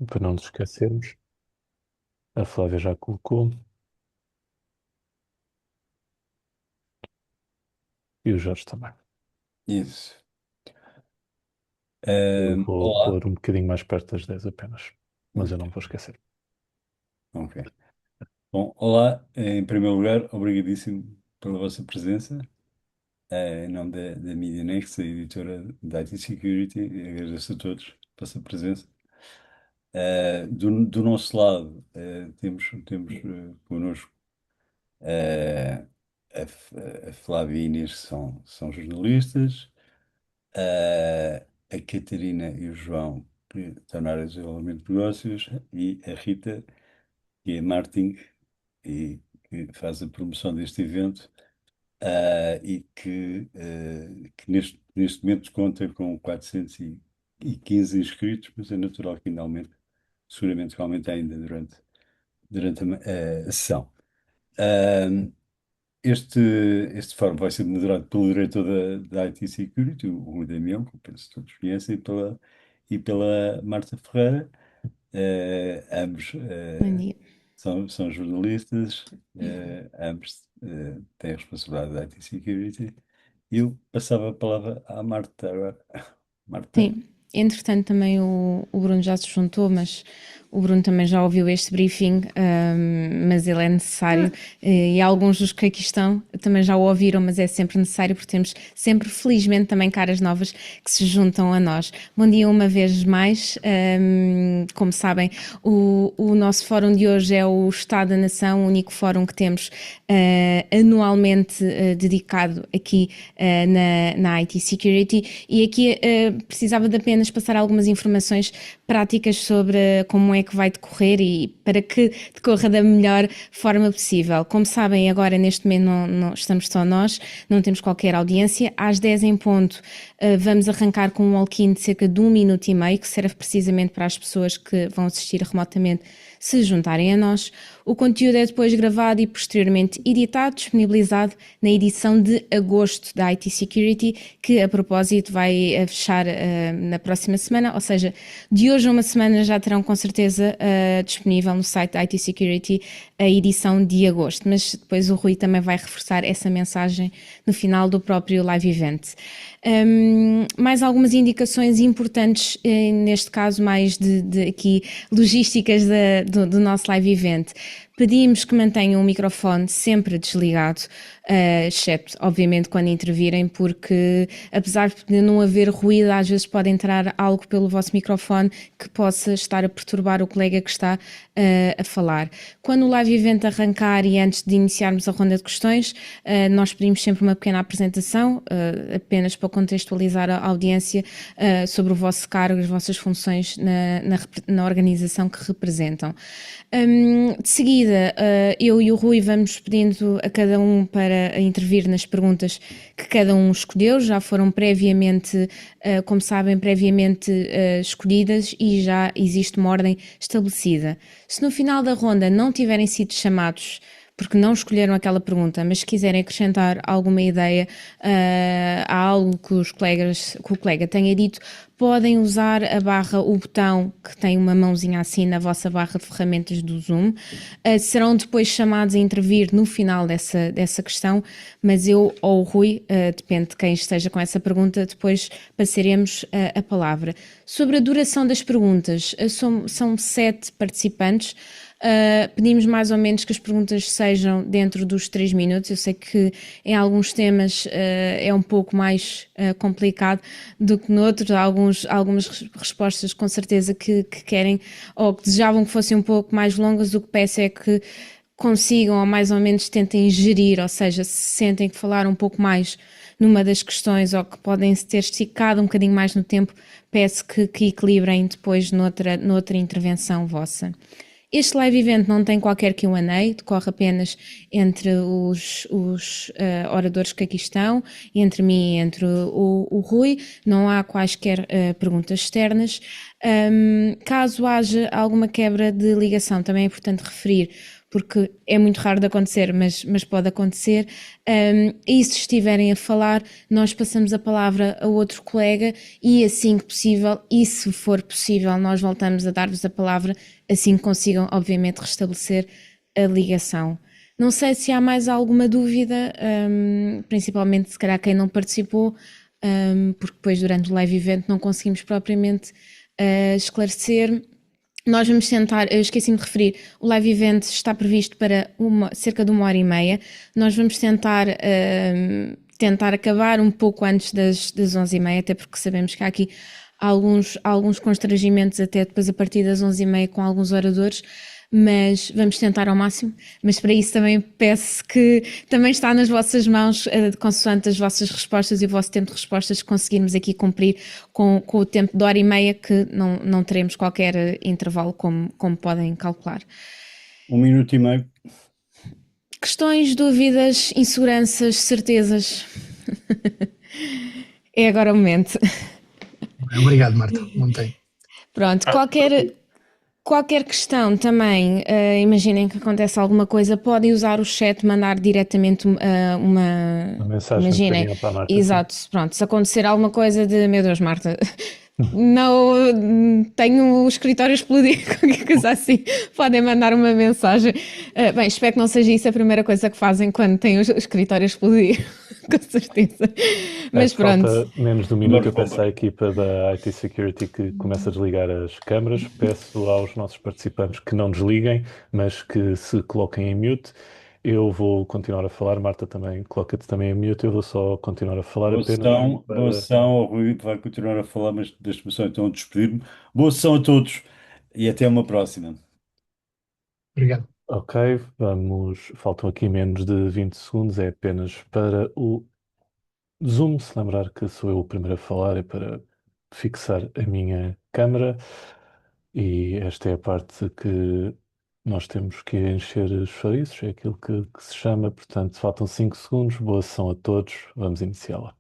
para não nos esquecermos. A Flávia já colocou e o Jorge também. Isso. Eu vou Olá. pôr um bocadinho mais perto das 10 apenas, mas eu não vou esquecer. Ok. Bom, olá. Em primeiro lugar, obrigadíssimo pela vossa presença. Em nome da Media Next, a editora da IT Security, agradeço a todos a vossa presença. Do nosso lado, temos connosco eh, a Flávia e a Inês, que são jornalistas, a Catarina e o João, que estão na área de desenvolvimento de negócios, e a Rita, que é marketing e que faz a promoção deste evento, e que neste momento conta com 415 inscritos, mas é natural que ainda aumente, seguramente que aumente ainda durante a sessão. Ah, este fórum vai ser moderado pelo diretor da IT Security, o Rui Damião, que eu penso que todos conhecem, e pela Marta Ferreira. Ambos Bom dia. são jornalistas, ambos têm a responsabilidade da IT Security. Eu passava a palavra à Marta agora. Marta? Sim, entretanto também o Bruno já se juntou, mas o Bruno também já ouviu este briefing, mas ele é necessário e alguns dos que aqui estão também já o ouviram, mas é sempre necessário porque temos sempre, felizmente, também caras novas que se juntam a nós. Bom dia uma vez mais. Como sabem, o nosso fórum de hoje é o Estado da Nação, o único fórum que temos anualmente dedicado aqui na IT Security, e aqui precisava de apenas passar algumas informações práticas sobre como é que vai decorrer e para que decorra da melhor forma possível. Como sabem, agora neste momento não estamos só nós, não temos qualquer audiência. Às 10 em ponto vamos arrancar com um walk-in de cerca de 1 minuto e meio, que serve precisamente para as pessoas que vão assistir remotamente se juntarem a nós. O conteúdo é depois gravado e posteriormente editado, disponibilizado na edição de agosto da IT Security, que a propósito vai fechar na próxima semana, ou seja, de hoje a uma semana já terão com certeza disponível no site da IT Security a edição de agosto, mas depois o Rui também vai reforçar essa mensagem no final do próprio live event. Mais algumas indicações importantes, neste caso mais de aqui logísticas do nosso live event. Pedimos que mantenham o microfone sempre desligado, exceto, obviamente, quando intervirem, porque apesar de não haver ruído, às vezes pode entrar algo pelo vosso microfone que possa estar a perturbar o colega que está a falar. Quando o live event arrancar e antes de iniciarmos a ronda de questões, nós pedimos sempre uma pequena apresentação, apenas para contextualizar a audiência sobre o vosso cargo, as vossas funções na organização que representam. De seguida, eu e o Rui vamos pedindo a cada um para intervir nas perguntas que cada um escolheu, já foram previamente, como sabem, previamente escolhidas e já existe uma ordem estabelecida. Se no final da ronda não tiverem sido chamados porque não escolheram aquela pergunta, mas se quiserem acrescentar alguma ideia a algo que que o colega tenha dito, podem usar a barra, o botão que tem uma mãozinha assim na vossa barra de ferramentas do Zoom. Serão depois chamados a intervir no final dessa questão, mas eu ou o Rui, depende de quem esteja com essa pergunta, depois passaremos a palavra. Sobre a duração das perguntas, são 7 participantes. Pedimos mais ou menos que as perguntas sejam dentro dos 3 minutos. Eu sei que em alguns temas é um pouco mais complicado do que noutros. Há algumas respostas com certeza que querem ou que desejavam que fossem um pouco mais longas. O que peço é que consigam ou mais ou menos tentem gerir, ou seja, se sentem que falaram um pouco mais numa das questões ou que podem ter esticado um bocadinho mais no tempo, peço que equilibrem depois noutra intervenção vossa. Este live event não tem qualquer Q&A, decorre apenas entre os oradores que aqui estão, entre mim e entre o Rui, não há quaisquer perguntas externas. Caso haja alguma quebra de ligação, também é importante referir, porque é muito raro de acontecer, mas pode acontecer. E se estiverem a falar, nós passamos a palavra a outro colega e assim que possível, e se for possível, nós voltamos a dar-vos a palavra assim que consigam, obviamente, restabelecer a ligação. Não sei se há mais alguma dúvida, principalmente se calhar quem não participou, porque depois durante o live event não conseguimos propriamente esclarecer. Nós vamos tentar, eu esqueci-me de referir, o live event está previsto para cerca de 1h30. Nós vamos tentar acabar um pouco antes das 11h30, até porque sabemos que há aqui alguns constrangimentos até depois a partir das 11h30 com alguns oradores, mas vamos tentar ao máximo. Mas para isso também peço que também está nas vossas mãos, consoante as vossas respostas e o vosso tempo de respostas, conseguirmos aqui cumprir com o tempo de 1h30, que não teremos qualquer intervalo, como podem calcular. 1 minuto e meio. Questões, dúvidas, inseguranças, certezas? É agora o momento. Obrigado, Marta. Mantém. Pronto, qualquer questão também, imaginem que acontece alguma coisa, podem usar o chat, mandar diretamente uma mensagem imaginem, para a Marta. exato, pronto, se acontecer alguma coisa de, meu Deus, Marta, não tenho o escritório explodir, qualquer coisa assim, podem mandar uma mensagem. Bem, espero que não seja isso a primeira coisa que fazem quando têm o escritório explodir, com certeza. Mas pronto. Falta menos de um minuto, eu peço à equipa da IT Security que comece a desligar as câmaras. Peço aos nossos participantes que não desliguem, mas que se coloquem em mute. Eu vou continuar a falar, Marta também, coloca-te também em mute, eu vou só continuar a falar Boa sessão, o Rui vai continuar a falar, mas deixe-me só então despedir-me. Boa sessão a todos e até uma próxima. Obrigado. Ok, faltam aqui menos de 20 segundos, é apenas para o Zoom, se lembrar que sou eu o primeiro a falar, é para fixar a minha câmera e esta é a parte que nós temos que encher os chouriços, é aquilo que se chama, portanto faltam 5 segundos, boa sessão a todos, vamos iniciá-la.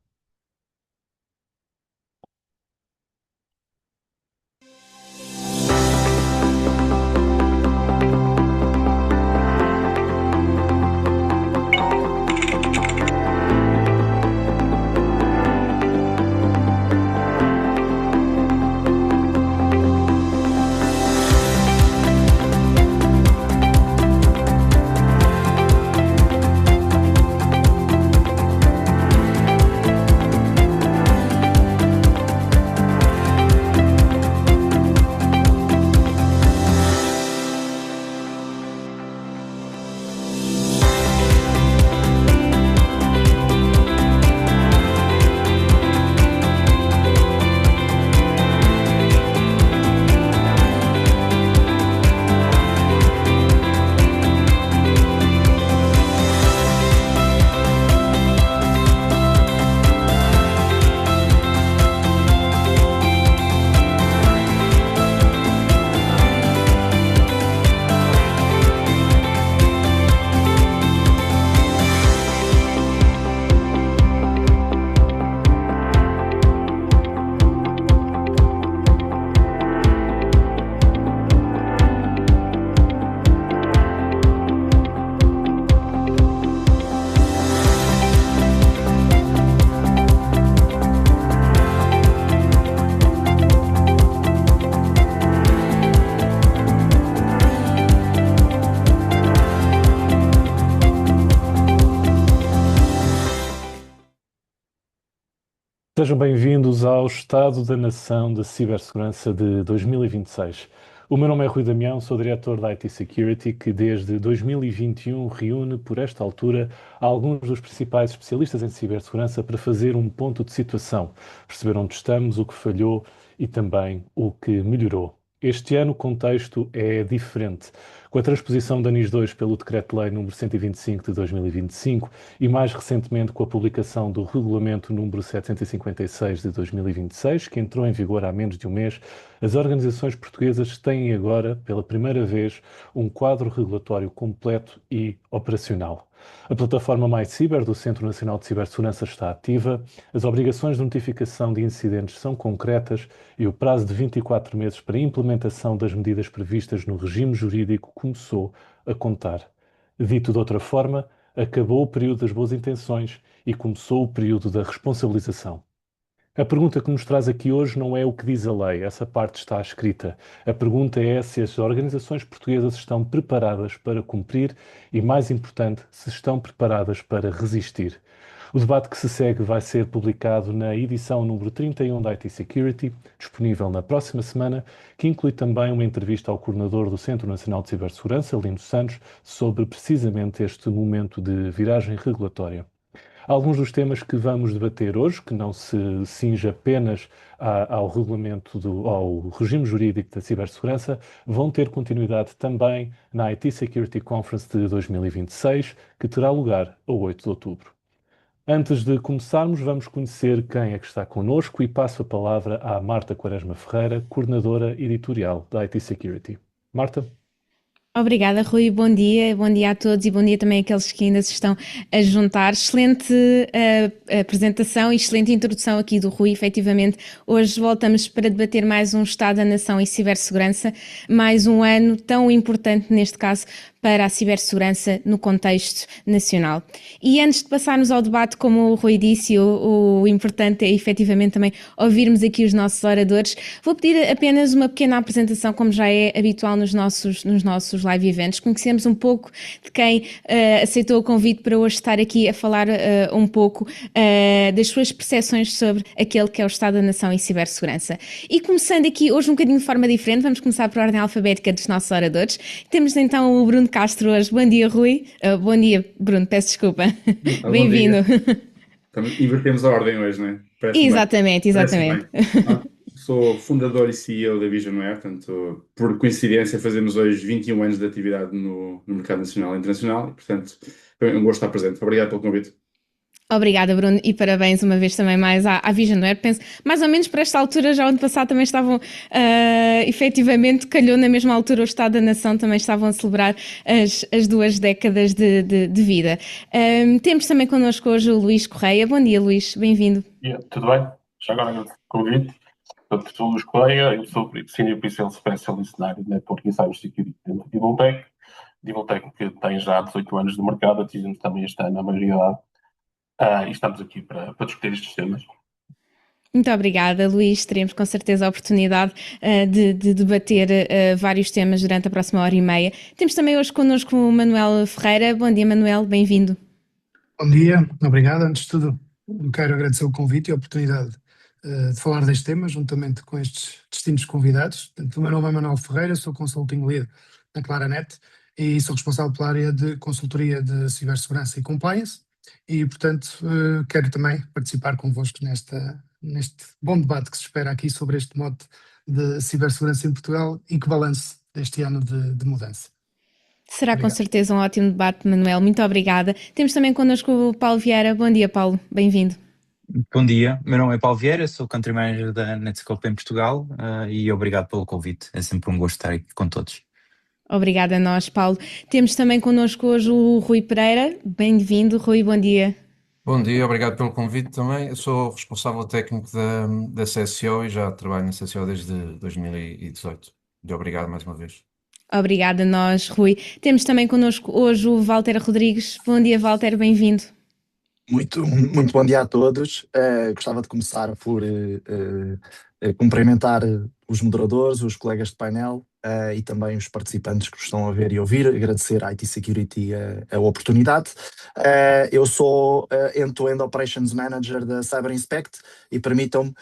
Sejam bem-vindos ao Estado da Nação da Cibersegurança de 2026. O meu nome é Rui Damião, sou diretor da IT Security, que desde 2021 reúne, por esta altura, alguns dos principais especialistas em cibersegurança para fazer um ponto de situação, perceber onde estamos, o que falhou e também o que melhorou. Este ano o contexto é diferente. Com a transposição da NIS 2 pelo Decreto-Lei nº 125 de 2025 e mais recentemente com a publicação do Regulamento nº 756 de 2026, que entrou em vigor há menos de um mês, as organizações portuguesas têm agora, pela primeira vez, um quadro regulatório completo e operacional. A plataforma MyCiber do Centro Nacional de Cibersegurança está ativa, as obrigações de notificação de incidentes são concretas e o prazo de 24 meses para a implementação das medidas previstas no regime jurídico começou a contar. Dito de outra forma, acabou o período das boas intenções e começou o período da responsabilização. A pergunta que nos traz aqui hoje não é o que diz a lei, essa parte está escrita. A pergunta é se as organizações portuguesas estão preparadas para cumprir e, mais importante, se estão preparadas para resistir. O debate que se segue vai ser publicado na edição número 31 da IT Security, disponível na próxima semana, que inclui também uma entrevista ao coordenador do Centro Nacional de Cibersegurança, Lino Santos, sobre precisamente este momento de viragem regulatória. Alguns dos temas que vamos debater hoje, que não se cinge apenas ao regulamento, ao regime jurídico da cibersegurança, vão ter continuidade também na IT Security Conference de 2026, que terá lugar a 8 de outubro. Antes de começarmos, vamos conhecer quem é que está connosco e passo a palavra à Marta Quaresma Ferreira, coordenadora editorial da IT Security. Marta? Obrigada, Rui. Bom dia a todos e bom dia também àqueles que ainda se estão a juntar. Excelente apresentação e excelente introdução aqui do Rui. Efetivamente, hoje voltamos para debater mais um Estado da Nação e cibersegurança, mais um ano tão importante, neste caso, para a cibersegurança no contexto nacional. E antes de passarmos ao debate, como o Rui disse, o importante é efetivamente também ouvirmos aqui os nossos oradores. Vou pedir apenas uma pequena apresentação, como já é habitual nos nossos live events. Conhecemos um pouco de quem aceitou o convite para hoje estar aqui a falar um pouco das suas percepções sobre aquele que é o Estado da Nação e cibersegurança. E começando aqui hoje um bocadinho de forma diferente, vamos começar por ordem alfabética dos nossos oradores. Temos então o Bruno Castro hoje. Bom dia, Rui. Bom dia, Bruno, peço desculpa. Bem-vindo. Invertemos a ordem hoje, não é? Exatamente. Sou fundador e CEO da VisionWare, portanto, por coincidência, fazemos hoje 21 anos de atividade no mercado nacional e internacional, e, portanto, é um gosto estar presente. Obrigado pelo convite. Obrigada, Bruno, e parabéns uma vez também mais à VisionWare. Penso, mais ou menos para esta altura, já ano passado também estavam, efetivamente, calhou na mesma altura o Estado da Nação, também estavam a celebrar as 2 décadas de vida. Temos também connosco hoje o Luís Correia. Bom dia, Luís, bem-vindo. Tudo bem? Já agora o convite. Portanto, sou o Luís Correia, eu sou Senior Pre-Sales Specialist na área de Network e Cybersecurity dentro de Divultec. Divultec que tem já 18 anos de mercado, atingimos também este ano a maioridade. E estamos aqui para discutir estes temas. Muito obrigada, Luís. Teremos com certeza a oportunidade de debater vários temas durante a próxima hora e meia. Temos também hoje connosco o Manuel Ferreira. Bom dia, Manuel, bem-vindo. Bom dia, obrigado. Antes de tudo, quero agradecer o convite e a oportunidade de falar deste tema, juntamente com estes distintos convidados. Portanto, o meu nome é Manuel Ferreira, sou Consulting Lead na Claranet e sou responsável pela área de consultoria de cibersegurança e compliance e, portanto, quero também participar convosco neste bom debate que se espera aqui sobre este modo de cibersegurança em Portugal e que balanço deste ano de mudança. Será Obrigado. Com certeza um ótimo debate, Manuel. Muito obrigada. Temos também connosco o Paulo Vieira. Bom dia, Paulo. Bem-vindo. Bom dia, meu nome é Paulo Vieira, sou Country Manager da Netscope em Portugal e obrigado pelo convite. É sempre um gosto estar aqui com todos. Obrigada a nós, Paulo. Temos também connosco hoje o Rui Pereira. Bem-vindo, Rui. Bom dia. Bom dia, obrigado pelo convite também. Eu sou responsável técnico da CSO e já trabalho na CSO desde 2018. Muito obrigado mais uma vez. Obrigada a nós, Rui. Temos também connosco hoje o Walter Rodrigues. Bom dia, Walter, bem-vindo. Muito bom dia a todos. Gostava de começar por cumprimentar os moderadores, os colegas de painel e também os participantes que nos estão a ver e ouvir. Agradecer à IT Security a oportunidade. Eu sou End-to-End Operations Manager da Cyber Inspect e permitam-me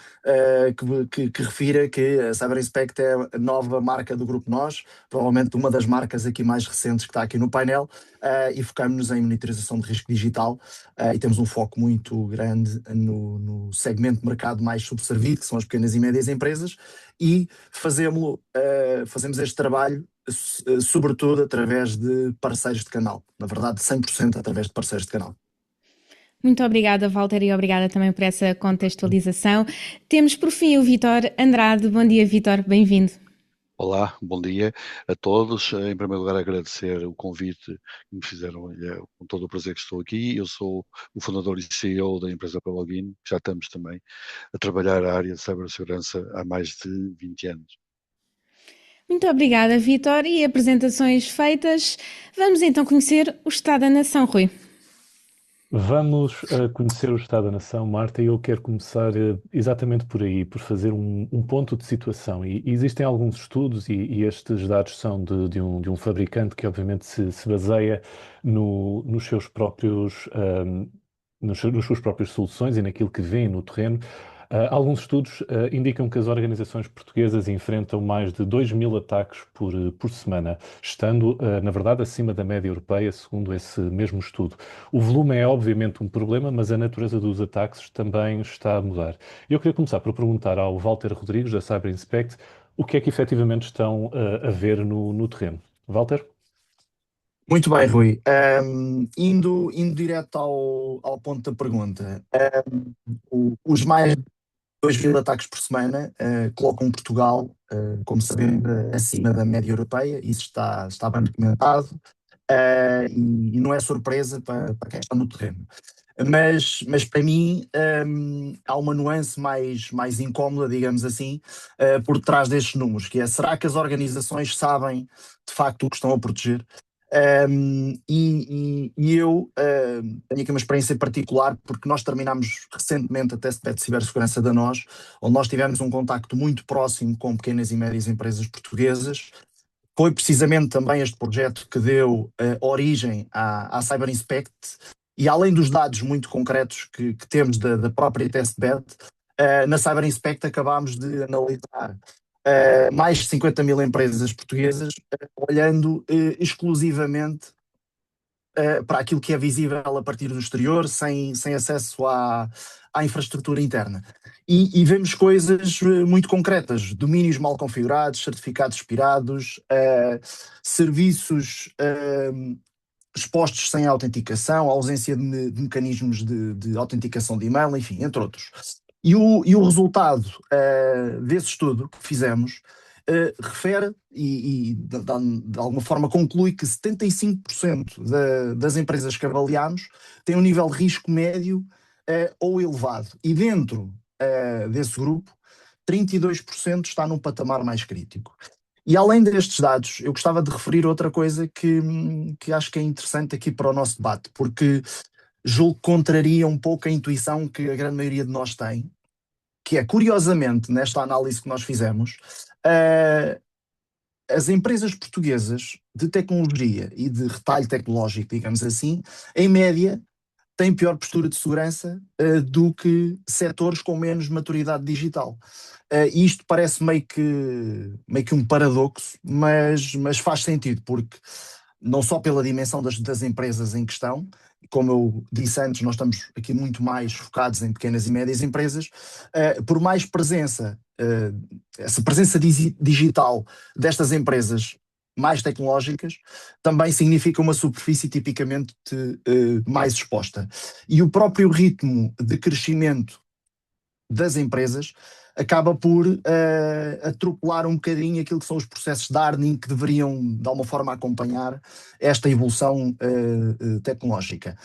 que refira que a Cyber Inspect é a nova marca do Grupo Nós, provavelmente uma das marcas aqui mais recentes que está aqui no painel, e focamos-nos em monitorização de risco digital e temos um foco muito grande no segmento de mercado mais subservido, que são as pequenas e médias empresas, e fazemos este trabalho sobretudo através de parceiros de canal, na verdade 100% através de parceiros de canal. Muito obrigada, Walter, e obrigada também por essa contextualização. Temos por fim o Vítor Andrade. Bom dia, Vítor, bem-vindo. Olá, bom dia a todos. Em primeiro lugar, agradecer o convite que me fizeram. É com todo o prazer que estou aqui. Eu sou o fundador e CEO da empresa Pelogin. Já estamos também a trabalhar a área de cibersegurança há mais de 20 anos. Muito obrigada, Vítor, e apresentações feitas. Vamos então conhecer o Estado da Nação, Rui. Vamos conhecer o Estado da Nação, Marta, e eu quero começar exatamente por aí, por fazer um ponto de situação. E existem alguns estudos, e estes dados são de um fabricante que obviamente se baseia nos seus próprios, nas suas próprias soluções e naquilo que vê no terreno. Alguns estudos indicam que as organizações portuguesas enfrentam mais de 2.000 ataques por semana, estando, na verdade, acima da média europeia, segundo esse mesmo estudo. O volume é obviamente um problema, mas a natureza dos ataques também está a mudar. Eu queria começar por perguntar ao Walter Rodrigues, da Cyber Inspect, o que é que efetivamente estão a ver no terreno. Walter? Muito bem, Rui. Indo direto ao ponto da pergunta, os mais de 2.000 ataques por semana colocam Portugal, como sabemos, acima da média europeia. Isso está bem documentado, e não é surpresa para quem está no terreno. Mas para mim há uma nuance mais incómoda, digamos assim, por detrás destes números, que é: será que as organizações sabem de facto o que estão a proteger? Eu tenho aqui uma experiência particular, porque nós terminámos recentemente a testbed de cibersegurança da NOS, onde nós tivemos um contacto muito próximo com pequenas e médias empresas portuguesas. Foi precisamente também este projeto que deu origem à Cyber Inspect, e além dos dados muito concretos que temos da própria testbed, na Cyber Inspect acabámos de analisar mais de 50.000 empresas portuguesas, olhando exclusivamente para aquilo que é visível a partir do exterior, sem acesso à infraestrutura interna. E vemos coisas muito concretas: domínios mal configurados, certificados expirados, serviços expostos sem autenticação, ausência de mecanismos de autenticação de e-mail, enfim, entre outros. E o resultado desse estudo que fizemos refere e de alguma forma conclui que 75% das empresas que avaliámos têm um nível de risco médio ou elevado. E dentro desse grupo, 32% está num patamar mais crítico. E além destes dados, eu gostava de referir outra coisa que acho que é interessante aqui para o nosso debate, porque julgo que contraria um pouco a intuição que a grande maioria de nós tem, que é, curiosamente, nesta análise que nós fizemos, as empresas portuguesas de tecnologia e de retalho tecnológico, digamos assim, em média, têm pior postura de segurança do que setores com menos maturidade digital. E isto parece meio que um paradoxo, mas faz sentido, porque não só pela dimensão das empresas em questão, como eu disse antes, nós estamos aqui muito mais focados em pequenas e médias empresas, por mais presença, essa presença digital destas empresas mais tecnológicas, também significa uma superfície tipicamente mais exposta. E o próprio ritmo de crescimento das empresas acaba por atropelar um bocadinho aquilo que são os processos de hardening que deveriam, de alguma forma, acompanhar esta evolução tecnológica.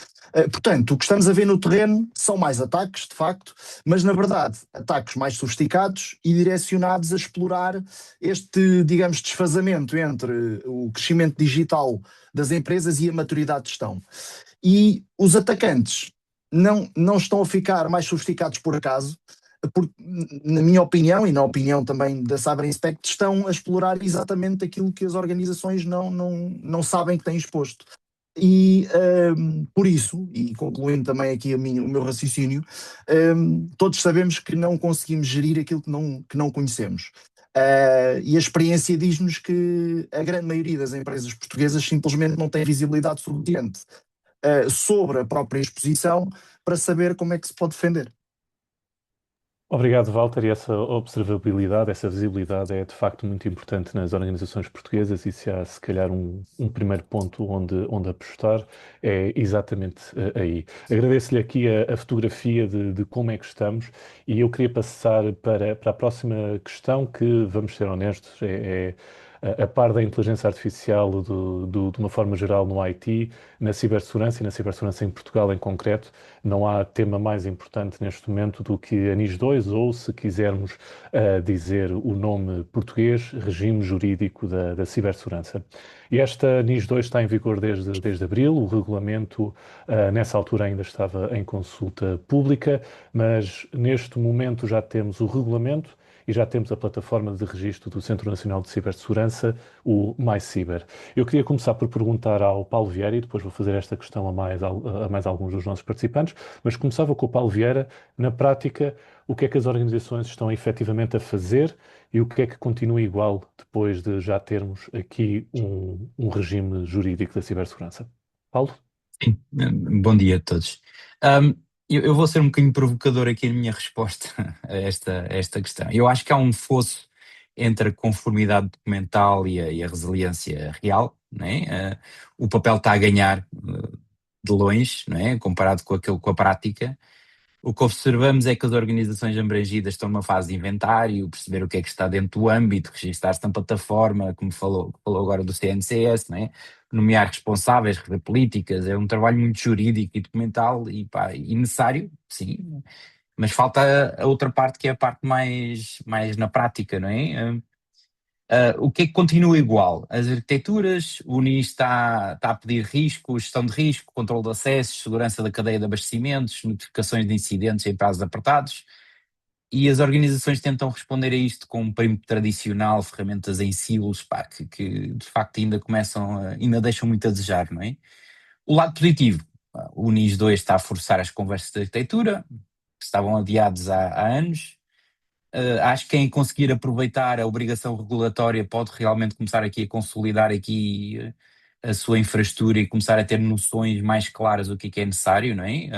Portanto, o que estamos a ver no terreno são mais ataques, de facto, mas, na verdade, ataques mais sofisticados e direcionados a explorar este, digamos, desfazamento entre o crescimento digital das empresas e a maturidade de gestão. E os atacantes não estão a ficar mais sofisticados por acaso, porque, na minha opinião, e na opinião também da Cyber Inspect, estão a explorar exatamente aquilo que as organizações não sabem que têm exposto. E por isso, e concluindo também aqui o meu raciocínio, todos sabemos que não conseguimos gerir aquilo que não conhecemos. E a experiência diz-nos que a grande maioria das empresas portuguesas simplesmente não tem visibilidade suficiente sobre a própria exposição para saber como é que se pode defender. Obrigado, Walter, e essa observabilidade, essa visibilidade é de facto muito importante nas organizações portuguesas, e se há se calhar um primeiro ponto onde apostar é exatamente aí. Agradeço-lhe aqui a fotografia de como é que estamos, e eu queria passar para a próxima questão, que, vamos ser honestos, a par da inteligência artificial de uma forma geral no IT, na cibersegurança e na cibersegurança em Portugal em concreto, não há tema mais importante neste momento do que a NIS2 ou, se quisermos dizer o nome português, regime jurídico da cibersegurança. E esta NIS2 está em vigor desde abril, o regulamento nessa altura ainda estava em consulta pública, mas neste momento já temos o regulamento e já temos a plataforma de registro do Centro Nacional de Cibersegurança, o MyCiber. Eu queria começar por perguntar ao Paulo Vieira, e depois vou fazer esta questão a mais alguns dos nossos participantes, mas começava com o Paulo Vieira. Na prática, o que é que as organizações estão efetivamente a fazer e o que é que continua igual depois de já termos aqui um regime jurídico da cibersegurança? Paulo? Sim, bom dia a todos. Eu vou ser um bocadinho provocador aqui na minha resposta a esta questão. Eu acho que há um fosso entre a conformidade documental e a resiliência real, não é? O papel está a ganhar de longe, não é? Comparado com a prática. O que observamos é que as organizações abrangidas estão numa fase de inventário, perceber o que é que está dentro do âmbito, registar-se na plataforma, como falou agora do CNCS, não é? Nomear responsáveis, rever políticas. É um trabalho muito jurídico e documental e necessário, sim, mas falta a outra parte, que é a parte mais na prática, não é? O que é que continua igual? As arquiteturas, o NIS está a pedir risco, gestão de risco, controle de acessos, segurança da cadeia de abastecimentos, notificações de incidentes em prazos apertados, e as organizações tentam responder a isto com um perímetro tradicional, ferramentas em silos, que de facto ainda deixam muito a desejar, não é? O lado positivo, o NIS 2 está a forçar as conversas de arquitetura, que estavam adiados há anos. Acho que quem conseguir aproveitar a obrigação regulatória pode realmente começar aqui a consolidar aqui a sua infraestrutura e começar a ter noções mais claras do que é necessário, não é?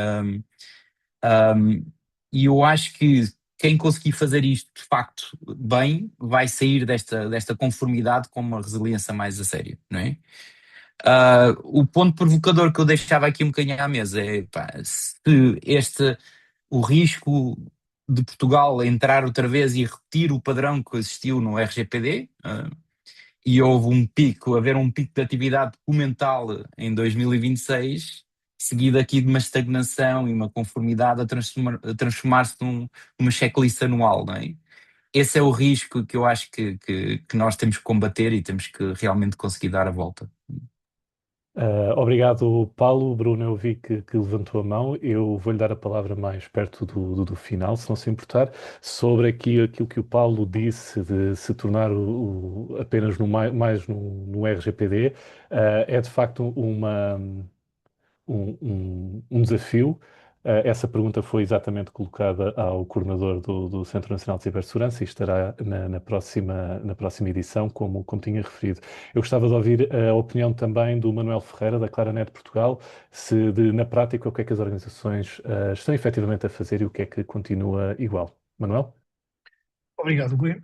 E eu acho que quem conseguir fazer isto de facto bem vai sair desta conformidade com uma resiliência mais a sério, não é? O ponto provocador que eu deixava aqui um bocadinho à mesa é, se o risco de Portugal entrar outra vez e repetir o padrão que existiu no RGPD, e haver um pico de atividade documental em 2026, seguido aqui de uma estagnação e uma conformidade a transformar-se numa checklist anual, não é? Esse é o risco que eu acho que nós temos que combater e temos que realmente conseguir dar a volta. Obrigado, Paulo. Bruno, eu vi que levantou a mão. Eu vou-lhe dar a palavra mais perto do final, se não se importar, sobre aquilo que o Paulo disse de se tornar apenas mais no RGPD. É de facto um desafio. Essa pergunta foi exatamente colocada ao coordenador do Centro Nacional de Cibersegurança e estará na próxima edição, como tinha referido. Eu gostava de ouvir a opinião também do Manuel Ferreira, da Claranet Portugal, na prática, o que é que as organizações estão efetivamente a fazer e o que é que continua igual. Manuel? Obrigado, Rui.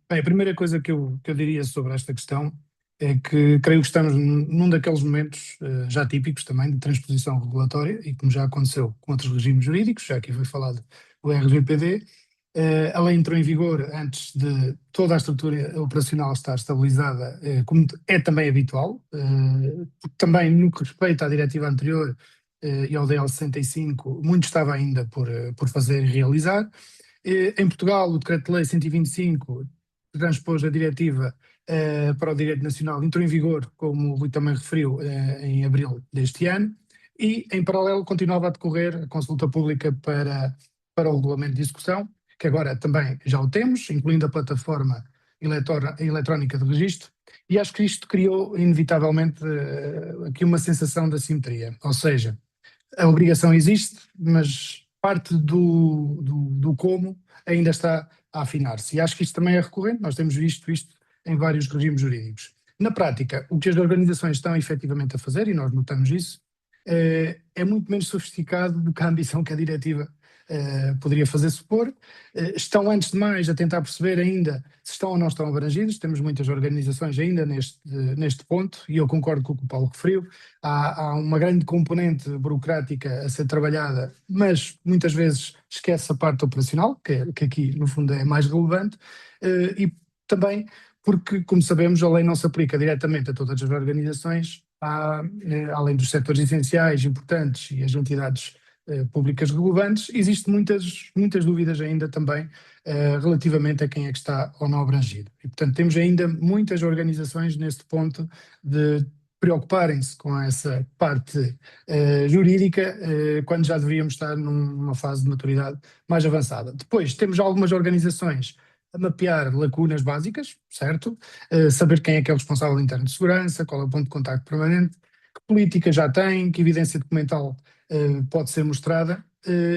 Bem, a primeira coisa que eu diria sobre esta questão é que creio que estamos num daqueles momentos já típicos também de transposição regulatória, e como já aconteceu com outros regimes jurídicos, já aqui foi falado o RGPD, a lei entrou em vigor antes de toda a estrutura operacional estar estabilizada, como é também habitual, porque também no que respeita à diretiva anterior e ao DL 65, muito estava ainda por fazer e realizar. Em Portugal, o Decreto-Lei 125 transpôs a diretiva para o direito nacional, entrou em vigor, como o Rui também referiu, em abril deste ano, e em paralelo continuava a decorrer a consulta pública para o regulamento de execução, que agora também já o temos, incluindo a plataforma eletrónica de registro, e acho que isto criou inevitavelmente aqui uma sensação de assimetria, ou seja, a obrigação existe, mas parte do como ainda está a afinar-se. E acho que isto também é recorrente, nós temos visto isto em vários regimes jurídicos. Na prática, o que as organizações estão efetivamente a fazer, e nós notamos isso, é muito menos sofisticado do que a ambição que a diretiva poderia fazer supor. Estão, antes de mais, a tentar perceber ainda se estão ou não estão abrangidos. Temos muitas organizações ainda neste ponto, e eu concordo com o que o Paulo referiu. Há uma grande componente burocrática a ser trabalhada, mas muitas vezes esquece a parte operacional, que aqui, no fundo, é mais relevante, e também porque, como sabemos, a lei não se aplica diretamente a todas as organizações, além dos setores essenciais, importantes e as entidades públicas relevantes, existem muitas dúvidas ainda também relativamente a quem é que está ou não abrangido. E, portanto, temos ainda muitas organizações neste ponto de preocuparem-se com essa parte jurídica quando já devíamos estar numa fase de maturidade mais avançada. Depois, temos algumas organizações a mapear lacunas básicas, certo? Saber quem é que é o responsável interno de segurança, qual é o ponto de contacto permanente, que política já tem, que evidência documental pode ser mostrada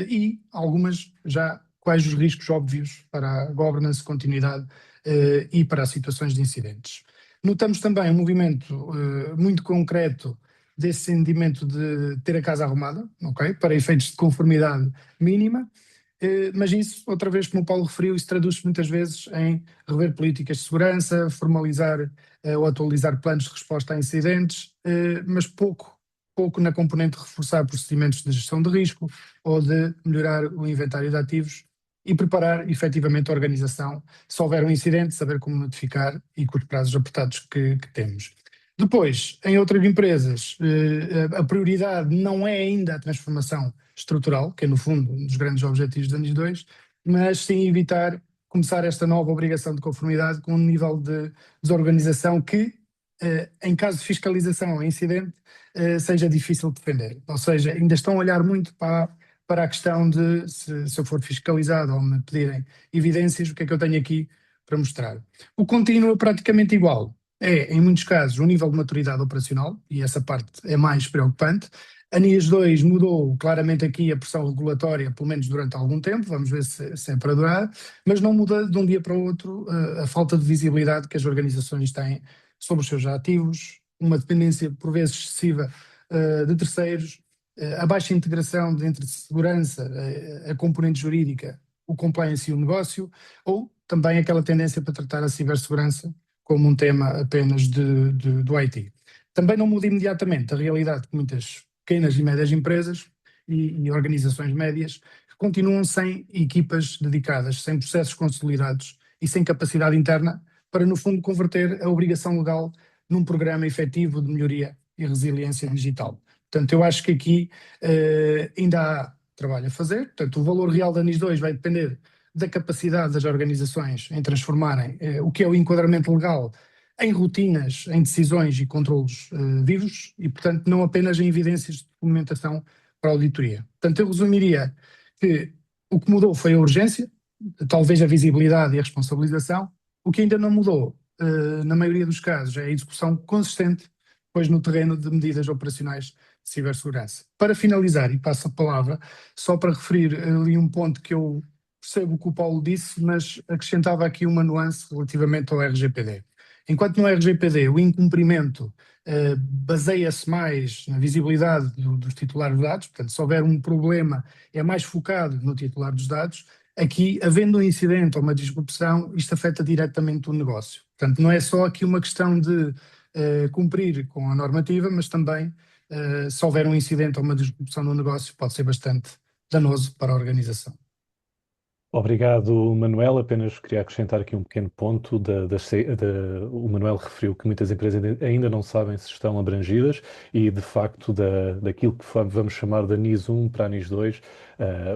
e algumas já quais os riscos óbvios para a governance, continuidade e para as situações de incidentes. Notamos também um movimento muito concreto desse sentimento de ter a casa arrumada, ok? Para efeitos de conformidade mínima, mas isso, outra vez, como o Paulo referiu, isso traduz-se muitas vezes em rever políticas de segurança, formalizar ou atualizar planos de resposta a incidentes, mas pouco na componente de reforçar procedimentos de gestão de risco ou de melhorar o inventário de ativos e preparar efetivamente a organização, se houver um incidente, saber como notificar e com os prazos apertados que temos. Depois, em outras empresas, a prioridade não é ainda a transformação estrutural, que é no fundo um dos grandes objetivos da NIS 2, mas sim evitar começar esta nova obrigação de conformidade com um nível de desorganização que, em caso de fiscalização ou incidente, seja difícil de defender. Ou seja, ainda estão a olhar muito para a questão de se eu for fiscalizado ou me pedirem evidências, o que é que eu tenho aqui para mostrar. O contínuo é praticamente igual. É, em muitos casos, um nível de maturidade operacional, e essa parte é mais preocupante. A NIS 2 mudou claramente aqui a pressão regulatória, pelo menos durante algum tempo, vamos ver se é para durar, mas não muda de um dia para o outro a falta de visibilidade que as organizações têm sobre os seus ativos, uma dependência por vezes excessiva de terceiros, a baixa integração entre segurança, a componente jurídica, o compliance e o negócio, ou também aquela tendência para tratar a cibersegurança como um tema apenas do IT. Também não muda imediatamente a realidade que muitas pequenas e médias empresas e organizações médias continuam sem equipas dedicadas, sem processos consolidados e sem capacidade interna para, no fundo, converter a obrigação legal num programa efetivo de melhoria e resiliência digital. Portanto, eu acho que aqui ainda há trabalho a fazer. Portanto, o valor real da NIS 2 vai depender da capacidade das organizações em transformarem o que é o enquadramento legal em rotinas, em decisões e controlos vivos e, portanto, não apenas em evidências de documentação para a auditoria. Portanto, eu resumiria que o que mudou foi a urgência, talvez a visibilidade e a responsabilização. O que ainda não mudou, na maioria dos casos, é a execução consistente, pois no terreno de medidas operacionais de cibersegurança. Para finalizar, e passo a palavra, só para referir ali um ponto que eu percebo o que o Paulo disse, mas acrescentava aqui uma nuance relativamente ao RGPD. Enquanto no RGPD o incumprimento baseia-se mais na visibilidade dos titulares dos dados, portanto, se houver um problema é mais focado no titular dos dados, aqui, havendo um incidente ou uma disrupção, isto afeta diretamente o negócio. Portanto, não é só aqui uma questão de cumprir com a normativa, mas também, se houver um incidente ou uma disrupção no negócio, pode ser bastante danoso para a organização. Obrigado, Manuel. Apenas queria acrescentar aqui um pequeno ponto. O Manuel referiu que muitas empresas ainda não sabem se estão abrangidas e, de facto, daquilo que vamos chamar da NIS 1 para a NIS 2,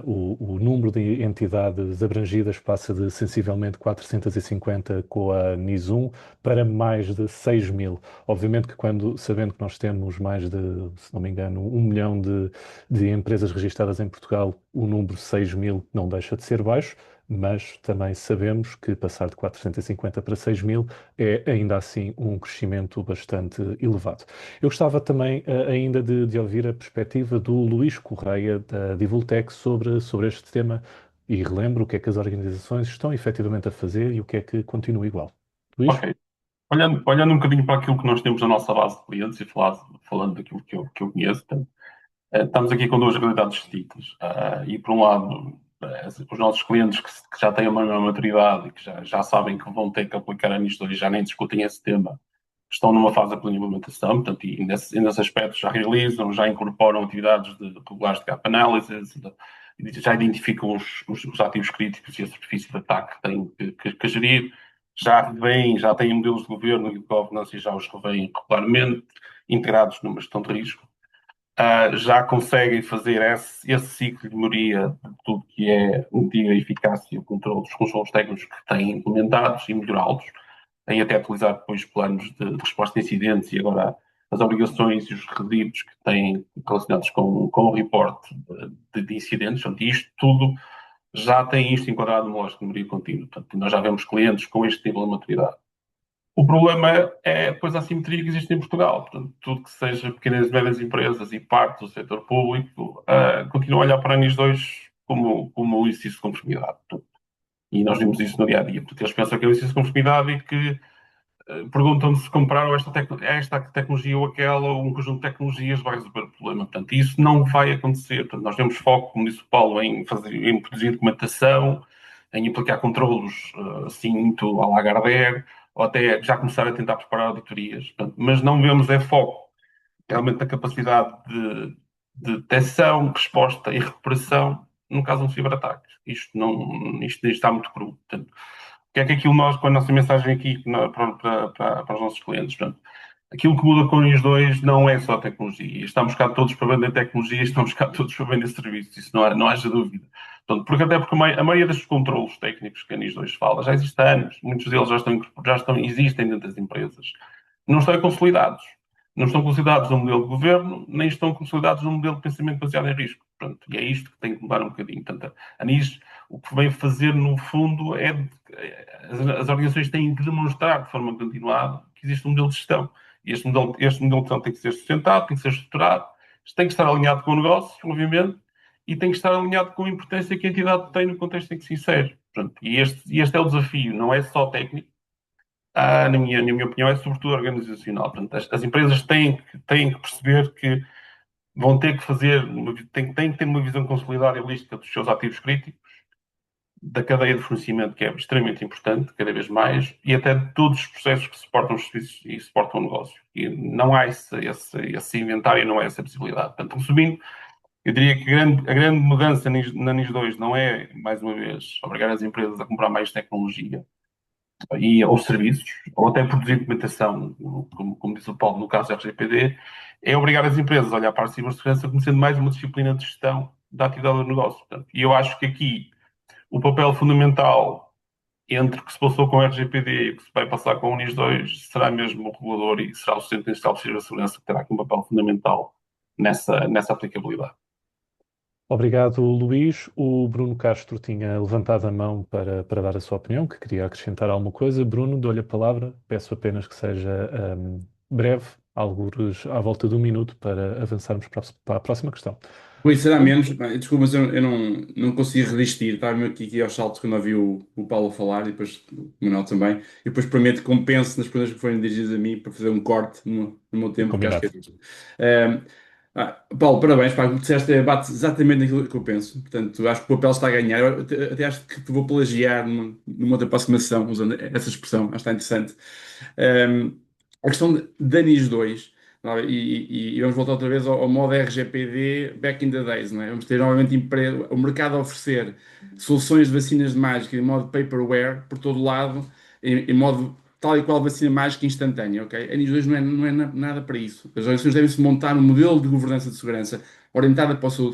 o número de entidades abrangidas passa de sensivelmente 450 com a NIS 1 para mais de 6 mil. Obviamente que sabendo que nós temos mais de, se não me engano, 1 milhão de empresas registadas em Portugal, o número 6 mil não deixa de ser baixo, mas também sabemos que passar de 450 para 6 mil é ainda assim um crescimento bastante elevado. Eu gostava também ainda de ouvir a perspectiva do Luís Correia, da Divultec, sobre este tema e relembro o que é que as organizações estão efetivamente a fazer e o que é que continua igual. Luís? Ok. Olhando um bocadinho para aquilo que nós temos na nossa base de clientes e falando daquilo que eu conheço, estamos aqui com duas realidades distintas. E por um lado, os nossos clientes que já têm uma maior maturidade e que já sabem que vão ter que aplicar a NIS 2 e já nem discutem esse tema, estão numa fase de implementação, portanto, e nesse aspecto já realizam, já incorporam atividades regulares de gap analysis, já identificam os ativos críticos e a superfície de ataque que têm que gerir, já têm modelos de governo e de governança e já os revêem regularmente, integrados numa gestão de risco. Já conseguem fazer esse ciclo de melhoria de tudo que é medida a eficácia e o controle dos controlos técnicos que têm implementados e melhorá-los, em até utilizar depois planos de resposta a incidentes e agora as obrigações e os requisitos que têm relacionados com o reporte de incidentes. Portanto, isto tudo já tem isto enquadrado numa lógica de melhoria contínua. Portanto, nós já vemos clientes com este nível de maturidade. O problema é depois a assimetria que existe em Portugal. Portanto, tudo que seja pequenas e médias empresas e parte do setor público continua a olhar para a NIS 2 como um exercício de conformidade. Portanto, e nós vimos isso no dia a dia. Portanto, eles pensam que é um exercício de conformidade e que perguntam-me se compraram esta tecnologia ou aquela, ou um conjunto de tecnologias, vai resolver o problema. Portanto, isso não vai acontecer. Portanto, nós temos foco, como disse o Paulo, em produzir documentação, em aplicar controlos assim muito à Lagardère, ou até já começar a tentar preparar auditorias. Portanto, mas não vemos foco realmente na capacidade de detecção, resposta e recuperação no caso de um ciberataque. Isto está muito cru. Portanto, o que é que aquilo nós, com a nossa mensagem aqui para os nossos clientes? Portanto, aquilo que muda com os dois não é só tecnologia. Estamos cá todos para vender tecnologia, estamos cá todos para vender serviços. Isso não haja dúvida. Portanto, porque a maioria destes controlos técnicos que a NIS 2 fala já existe há anos. Muitos deles existem dentro das empresas. Não estão consolidados. Não estão consolidados no modelo de governo, nem estão consolidados no modelo de pensamento baseado em risco. Portanto, e é isto que tem que mudar um bocadinho. Portanto, a NIS, o que vem fazer, no fundo, as organizações têm que demonstrar de forma continuada que existe um modelo de gestão. E este modelo de gestão tem que ser sustentado, tem que ser estruturado, tem que estar alinhado com o negócio, obviamente, e tem que estar alinhado com a importância que a entidade tem no contexto em que se insere. Portanto, e este é o desafio, não é só técnico, na minha opinião, é sobretudo organizacional. Portanto, as empresas têm que perceber que vão ter que têm que ter uma visão consolidada e holística dos seus ativos críticos, da cadeia de fornecimento, que é extremamente importante, cada vez mais, e até de todos os processos que suportam os serviços e suportam o negócio. E não há esse inventário, não há essa possibilidade. Portanto, resumindo, eu diria que a grande mudança na NIS 2 não é, mais uma vez, obrigar as empresas a comprar mais tecnologia ou serviços, ou até produzir documentação, como disse o Paulo, no caso do RGPD, é obrigar as empresas a olhar para a cibersegurança como sendo mais uma disciplina de gestão da atividade do negócio. Portanto, e eu acho que aqui o papel fundamental entre o que se passou com o RGPD e o que se vai passar com o NIS 2 será mesmo o regulador e será o Centro Nacional de Cibersegurança que terá aqui um papel fundamental nessa aplicabilidade. Obrigado, Luís. O Bruno Castro tinha levantado a mão para dar a sua opinião, que queria acrescentar alguma coisa. Bruno, dou-lhe a palavra. Peço apenas que seja breve, alguns à volta de 1 minuto, para avançarmos para a próxima questão. Pois será menos. Desculpa, mas eu não consegui resistir. Estava aqui aos saltos quando ouvi o Paulo falar e depois o Manuel também. E depois prometo que compenso nas perguntas que forem dirigidas a mim para fazer um corte no meu tempo, porque acho que é isto. Paulo, parabéns, pá, o que disseste bate exatamente naquilo que eu penso. Portanto, acho que o papel está a ganhar. Eu até acho que te vou plagiar numa outra aproximação, usando essa expressão, acho que está interessante. A questão da NIS 2, e vamos voltar outra vez ao modo RGPD back in the days, não é? Vamos ter novamente o mercado a oferecer soluções de vacinas de mágica em modo paperware por todo lado, em modo tal e qual vacina mágica instantânea, ok? A NIS 2 não é nada para isso. As organizações devem-se montar um modelo de governança de segurança orientada para o seu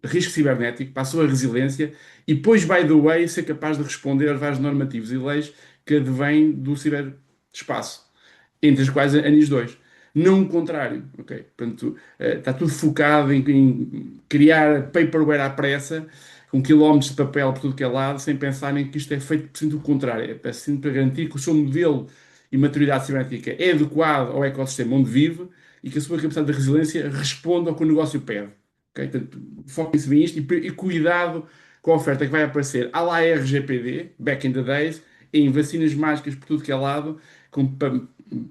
risco cibernético, para a sua resiliência e depois, by the way, ser capaz de responder aos vários normativos e leis que advêm do ciberespaço, entre as quais a NIS 2. Não o contrário, ok? Portanto, está tudo focado em criar paperware à pressa, com quilómetros de papel por tudo que é lado, sem pensarem que isto é feito por do contrário. É para garantir que o seu modelo e maturidade cibernética é adequado ao ecossistema onde vive e que a sua capacidade de resiliência responda ao que o negócio pede. Okay? Portanto, foquem-se bem isto e cuidado com a oferta que vai aparecer à la RGPD, back in the days, em vacinas mágicas por tudo que é lado, com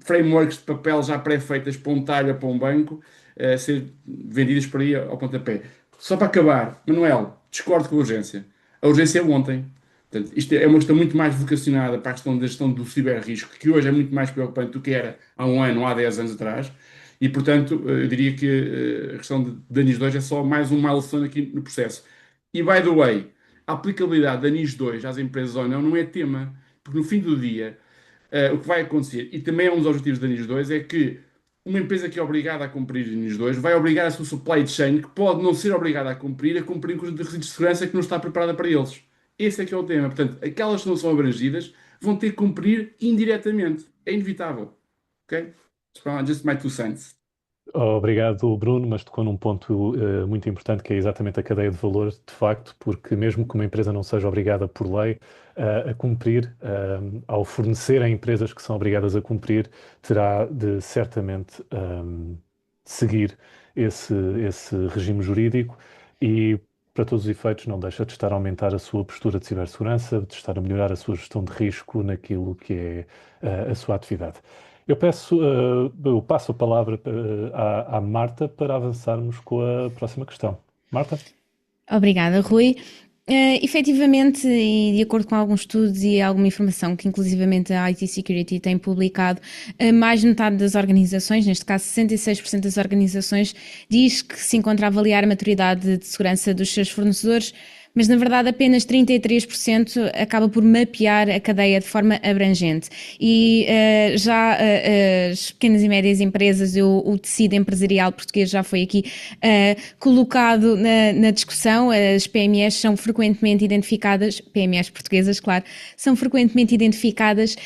frameworks de papel já pré-feitas para um talho, para um banco, a ser vendidas por aí ao pontapé. Só para acabar, Manuel, discordo com a urgência. A urgência é ontem. Portanto, isto é uma questão muito mais vocacionada para a questão da gestão do ciberrisco, que hoje é muito mais preocupante do que era há 1 ano ou há 10 anos atrás. E, portanto, eu diria que a questão da NIS 2 é só mais um milestone aqui no processo. E, by the way, a aplicabilidade da NIS 2 às empresas ou não é tema. Porque, no fim do dia, o que vai acontecer, e também é um dos objetivos da NIS 2, é que uma empresa que é obrigada a cumprir a NIS 2 vai obrigar a sua supply chain, que pode não ser obrigada a cumprir com requisitos de segurança que não está preparada para eles. Esse é que é o tema. Portanto, aquelas que não são abrangidas vão ter que cumprir indiretamente. É inevitável. Ok? Just my 2 cents. Obrigado, Bruno, mas tocou num ponto muito importante que é exatamente a cadeia de valor, de facto, porque mesmo que uma empresa não seja obrigada por lei a cumprir, ao fornecer a empresas que são obrigadas a cumprir, terá de certamente seguir esse regime jurídico e, para todos os efeitos, não deixa de estar a aumentar a sua postura de cibersegurança, de estar a melhorar a sua gestão de risco naquilo que é a sua atividade. Eu passo a palavra à Marta para avançarmos com a próxima questão. Marta? Obrigada, Rui. Efetivamente, e de acordo com alguns estudos e alguma informação que inclusivamente a IT Security tem publicado, mais de metade das organizações, neste caso 66% das organizações, diz que se encontra a avaliar a maturidade de segurança dos seus fornecedores, mas na verdade apenas 33% acaba por mapear a cadeia de forma abrangente. E já as pequenas e médias empresas, o tecido empresarial português já foi aqui colocado na discussão. As PMEs são frequentemente identificadas, PMEs portuguesas, claro, são frequentemente identificadas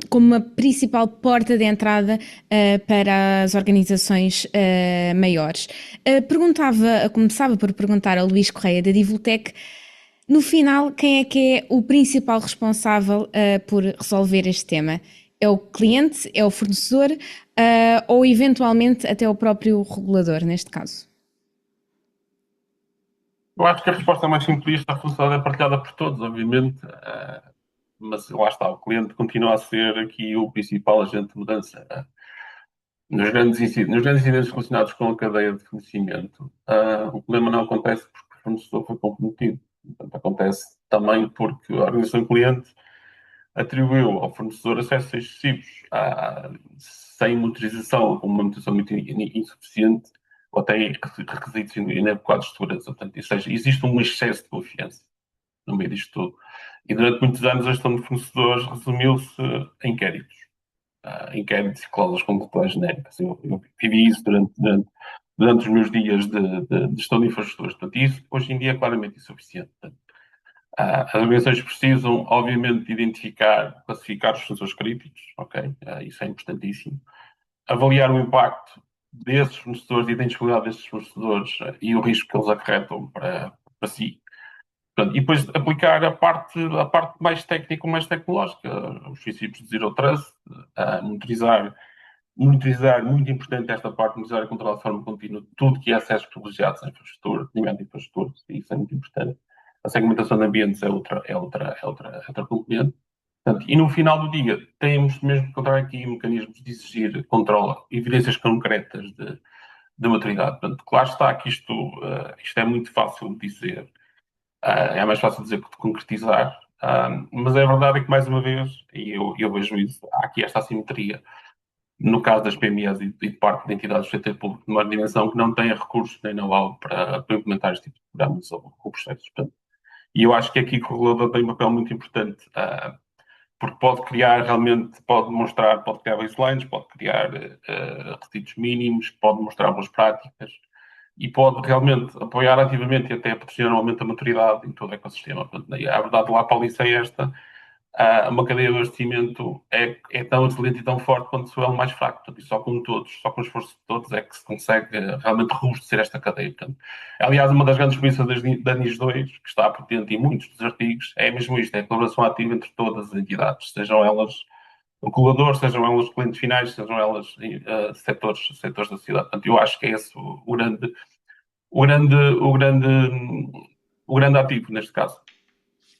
como uma principal porta de entrada para as organizações maiores. Começava por perguntar ao Luís Correia da Divultec, no final, quem é que é o principal responsável por resolver este tema? É o cliente, é o fornecedor ou eventualmente até o próprio regulador, neste caso? Eu acho que a resposta mais simplista, a função é partilhada por todos, obviamente, mas lá está, o cliente continua a ser aqui o principal agente de mudança. Nos grandes incidentes relacionados com a cadeia de fornecimento, o problema não acontece porque o fornecedor foi comprometido. Portanto, acontece também porque a organização cliente atribuiu ao fornecedor acessos excessivos, sem monitorização, com uma monitorização muito insuficiente, ou até requisitos inadequados de segurança. Portanto, ou seja, existe um excesso de confiança no meio disto tudo. E durante muitos anos a gestão de fornecedores resumiu-se em inquéritos. Inquéritos e cláusulas contratuais genéricas. Eu vivi isso durante os meus dias de gestão de infraestruturas. Portanto, isso hoje em dia é claramente insuficiente. Portanto, as organizações precisam, obviamente, identificar, classificar os fornecedores críticos, ok? Isso é importantíssimo. Avaliar o impacto desses fornecedores e a identificação desses fornecedores e o risco que eles acarretam para si. Portanto, e depois aplicar a parte mais técnica, mais tecnológica, os princípios de Zero Trust, monitorizar, muito importante esta parte, monitorizar e controlar de forma contínua tudo que é acessos privilegiados à infraestrutura, nível de infraestrutura, isso é muito importante. A segmentação de ambientes é outra componente. Portanto, e no final do dia, temos mesmo que encontrar aqui mecanismos de exigir controle, evidências concretas de maturidade. Portanto, claro está que isto é muito fácil de dizer, é mais fácil dizer que de concretizar, mas a verdade é que, mais uma vez, e eu vejo isso, há aqui esta assimetria no caso das PMEs e de parte de entidades do setor público de uma dimensão que não têm recursos nem know-how para implementar este tipo de programas ou processos. E eu acho que aqui o regulador tem um papel muito importante, porque pode criar realmente, pode criar baselines, pode criar requisitos mínimos, pode mostrar boas práticas e pode realmente apoiar ativamente e até patrocinar um aumento da maturidade em todo o ecossistema. Portanto, a verdade lá para ali é esta. Uma cadeia de abastecimento é tão excelente e tão forte quanto o elo mais fraco. Portanto, e só com o esforço de todos é que se consegue realmente robustecer esta cadeia. Portanto, aliás, uma das grandes premissas da NIS 2, que está presente em muitos dos artigos, é mesmo isto, é a colaboração ativa entre todas as entidades, sejam elas reguladores, sejam elas clientes finais, sejam elas setores da sociedade. Portanto, eu acho que é esse o grande ativo neste caso.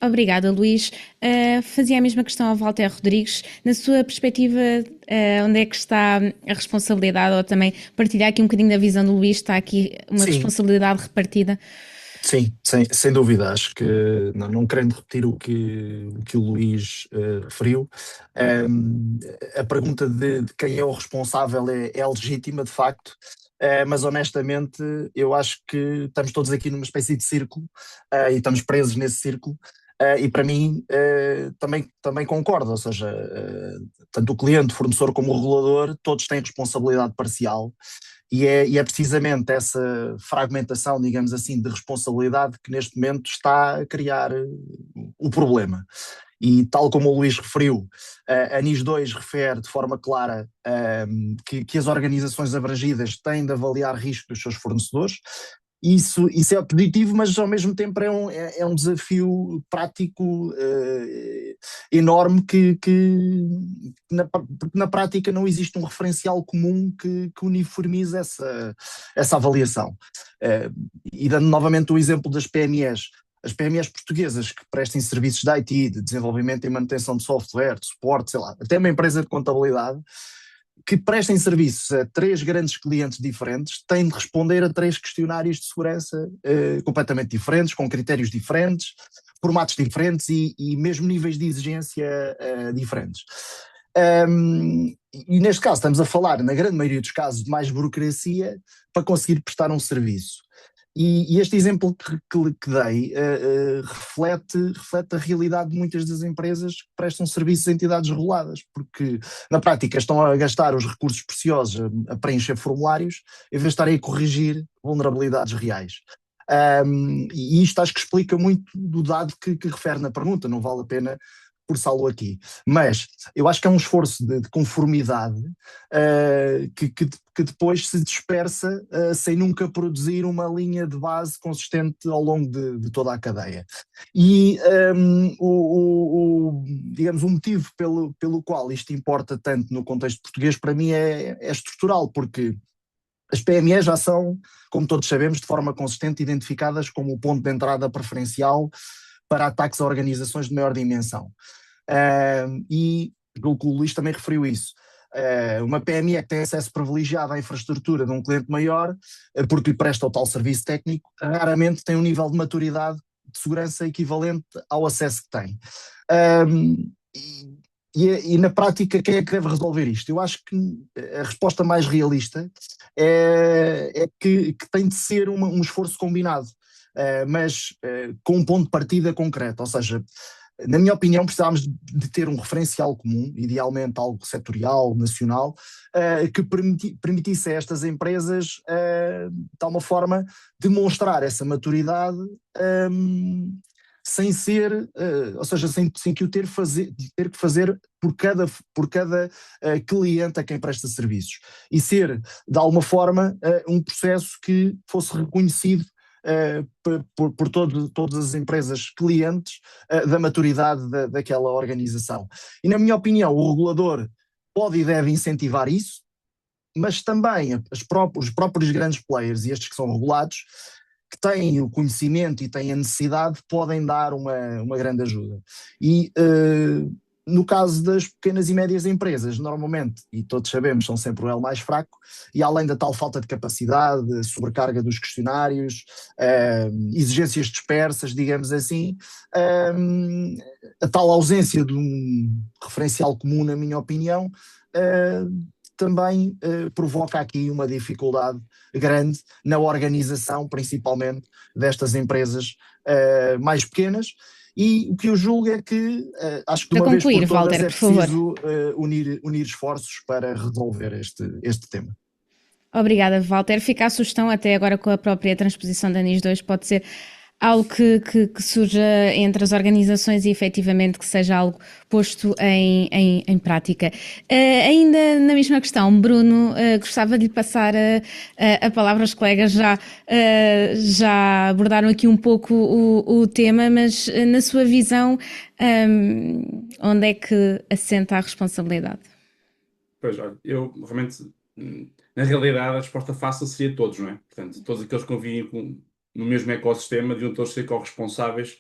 Obrigada, Luís. Fazia a mesma questão ao Walter Rodrigues. Na sua perspectiva, onde é que está a responsabilidade, ou também partilhar aqui um bocadinho da visão do Luís, está aqui uma responsabilidade repartida? Sim, sem dúvida. Acho que, não querendo repetir o que o Luís referiu, a pergunta de quem é o responsável é legítima, de facto. Mas honestamente eu acho que estamos todos aqui numa espécie de círculo e estamos presos nesse círculo, E para mim também concordo, ou seja, tanto o cliente, o fornecedor como o regulador, todos têm responsabilidade parcial e é precisamente essa fragmentação, digamos assim, de responsabilidade que neste momento está a criar o problema. E tal como o Luís referiu, a NIS 2 refere de forma clara que as organizações abrangidas têm de avaliar risco dos seus fornecedores. Isso é positivo, mas ao mesmo tempo é um desafio prático enorme porque na prática não existe um referencial comum que uniformize essa avaliação. E dando novamente o exemplo das PMEs, as PMEs portuguesas que prestem serviços de IT, de desenvolvimento e manutenção de software, de suporte, sei lá, até uma empresa de contabilidade, que prestem serviços a 3 grandes clientes diferentes, têm de responder a 3 questionários de segurança completamente diferentes, com critérios diferentes, formatos diferentes e mesmo níveis de exigência diferentes. E neste caso estamos a falar, na grande maioria dos casos, de mais burocracia para conseguir prestar um serviço. E este exemplo que dei reflete a realidade de muitas das empresas que prestam serviços a entidades reguladas, porque na prática estão a gastar os recursos preciosos a preencher formulários em vez de estarem a corrigir vulnerabilidades reais. E isto acho que explica muito do dado que refere na pergunta, não vale a pena forçá-lo aqui. Mas eu acho que é um esforço de conformidade que depois se dispersa sem nunca produzir uma linha de base consistente ao longo de toda a cadeia. E digamos, o motivo pelo qual isto importa tanto no contexto português, para mim é estrutural, porque as PMEs já são, como todos sabemos, de forma consistente identificadas como o ponto de entrada preferencial para ataques a organizações de maior dimensão. E o Luís também referiu isso. Uma PME que tem acesso privilegiado à infraestrutura de um cliente maior, porque lhe presta o tal serviço técnico, raramente tem um nível de maturidade de segurança equivalente ao acesso que tem. E na prática, quem é que deve resolver isto? Eu acho que a resposta mais realista é que tem de ser um esforço combinado, mas com um ponto de partida concreto, ou seja, na minha opinião precisávamos de ter um referencial comum, idealmente algo setorial, nacional, que permitisse a estas empresas, de tal forma, demonstrar essa maturidade sem ser, ou seja, sem que o ter que fazer por cada cliente a quem presta serviços, e ser, de alguma forma, um processo que fosse reconhecido por todas as empresas clientes da maturidade daquela organização. E na minha opinião o regulador pode e deve incentivar isso, mas também os próprios grandes players e estes que são regulados, que têm o conhecimento e têm a necessidade, podem dar uma grande ajuda. E no caso das pequenas e médias empresas, normalmente, e todos sabemos, são sempre o elo mais fraco, e além da tal falta de capacidade, sobrecarga dos questionários, exigências dispersas, digamos assim, a tal ausência de um referencial comum, na minha opinião, também provoca aqui uma dificuldade grande na organização, principalmente destas empresas mais pequenas. E o que eu julgo é que acho que de uma vez por todas Walter, é por favor. preciso unir esforços para resolver este tema. Obrigada, Walter. Fica a sugestão, até agora com a própria transposição da NIS 2, pode ser algo que surja entre as organizações e efetivamente que seja algo posto em prática. Ainda na mesma questão, Bruno, gostava de lhe passar a palavra. Os colegas já abordaram aqui um pouco o tema, mas na sua visão, onde é que assenta a responsabilidade? Pois, olha, eu realmente, na realidade, a resposta fácil seria todos, não é? Portanto, todos aqueles que convivem no mesmo ecossistema deviam todos ser corresponsáveis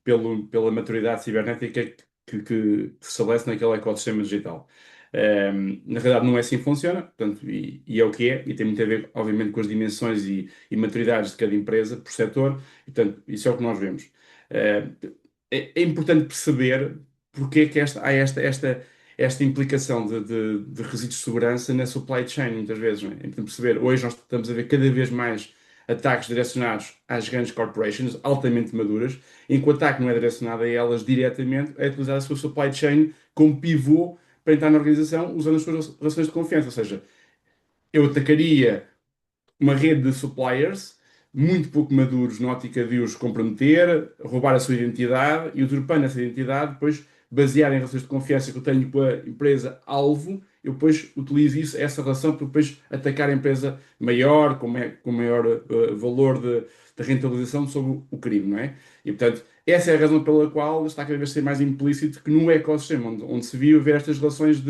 pela maturidade cibernética que se estabelece naquele ecossistema digital. Na realidade não é assim que funciona, portanto, e é o que é, e tem muito a ver, obviamente, com as dimensões e maturidades de cada empresa, por setor, e, portanto, isso é o que nós vemos. É importante perceber porque é que há esta implicação de resíduos de segurança na supply chain, muitas vezes, não é? É importante perceber, hoje nós estamos a ver cada vez mais ataques direcionados às grandes corporations, altamente maduras, em que o ataque não é direcionado a elas diretamente, é utilizar a sua supply chain como pivô para entrar na organização usando as suas relações de confiança. Ou seja, eu atacaria uma rede de suppliers muito pouco maduros na ótica de os comprometer, roubar a sua identidade e, usurpando essa identidade, depois basear em relações de confiança que eu tenho com a empresa-alvo, eu depois utilizo isso, essa relação para depois atacar a empresa maior, com maior valor de rentabilização sobre o crime, não é? E, portanto, essa é a razão pela qual está cada vez a ser mais implícito que no ecossistema onde se viu ver estas relações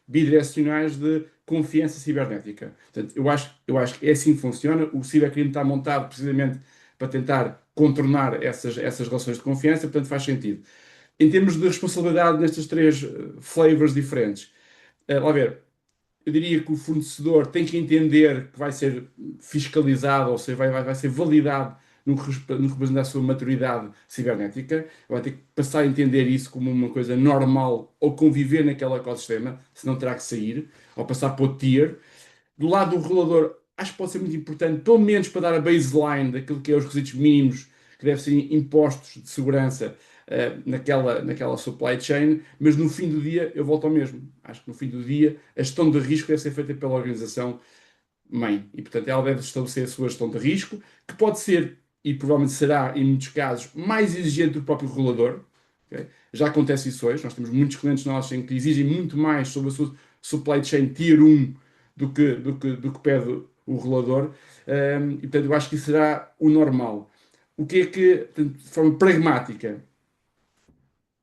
bidirecionais de confiança cibernética. Portanto, eu acho que é assim que funciona. O cibercrime está montado precisamente para tentar contornar essas relações de confiança, portanto faz sentido. Em termos de responsabilidade nestes três flavors diferentes, lá ver, eu diria que o fornecedor tem que entender que vai ser fiscalizado, ou seja, vai ser validado no que representa a sua maturidade cibernética, vai ter que passar a entender isso como uma coisa normal ou conviver naquele ecossistema, senão terá que sair, ou passar para o tier. Do lado do regulador, acho que pode ser muito importante, pelo menos para dar a baseline daquilo que é os requisitos mínimos que devem ser impostos de segurança naquela supply chain, mas no fim do dia eu volto ao mesmo. Acho que no fim do dia a gestão de risco deve ser feita pela organização mãe e, portanto, ela deve estabelecer a sua gestão de risco, que pode ser, e provavelmente será, em muitos casos, mais exigente do que o próprio regulador. Okay? Já acontece isso hoje, nós temos muitos clientes nossos em que exigem muito mais sobre a sua supply chain Tier 1 do que pede o regulador, e, portanto, eu acho que isso será o normal. O que é que, portanto, de forma pragmática,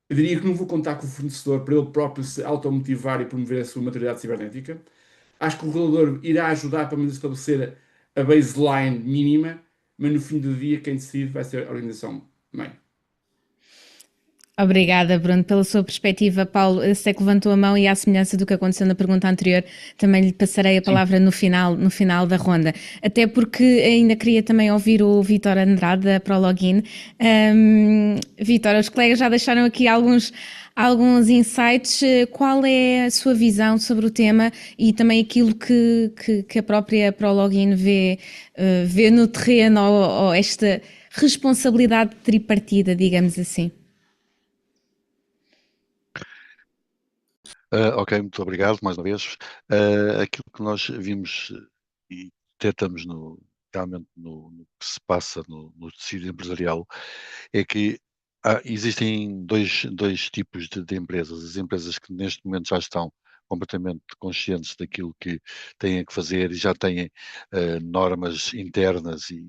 eu diria que não vou contar com o fornecedor para ele próprio se automotivar e promover a sua maturidade cibernética. Acho que o regulador irá ajudar para estabelecer a baseline mínima, mas no fim do dia quem decide vai ser a organização mãe. Obrigada, Bruno, pela sua perspectiva. Paulo, eu sei que levantou a mão e à semelhança do que aconteceu na pergunta anterior, também lhe passarei a palavra no final da ronda. Até porque ainda queria também ouvir o Vítor Andrade, da ProLogin. Vítor, os colegas já deixaram aqui alguns insights. Qual é a sua visão sobre o tema e também aquilo que a própria ProLogin vê no terreno ou esta responsabilidade tripartida, digamos assim? Ok, muito obrigado mais uma vez. Aquilo que nós vimos e detectamos realmente no que se passa no tecido empresarial é que existem dois tipos de empresas. As empresas que neste momento já estão completamente conscientes daquilo que têm que fazer e já têm normas internas e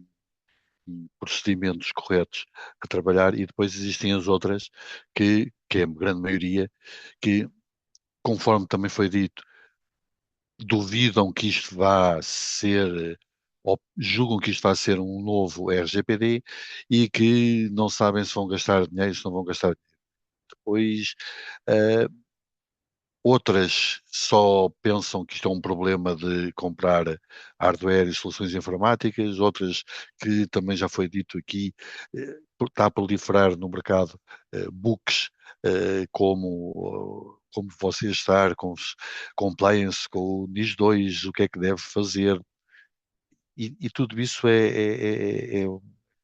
procedimentos corretos a trabalhar, e depois existem as outras que é a grande maioria, que, conforme também foi dito, duvidam que isto vá ser, ou julgam que isto vai ser um novo RGPD e que não sabem se vão gastar dinheiro, se não vão gastar dinheiro. Depois, outras só pensam que isto é um problema de comprar hardware e soluções informáticas, outras que também já foi dito aqui, está a proliferar no mercado books, como você estar com compliance, com o NIS 2, o que é que deve fazer, e tudo isso é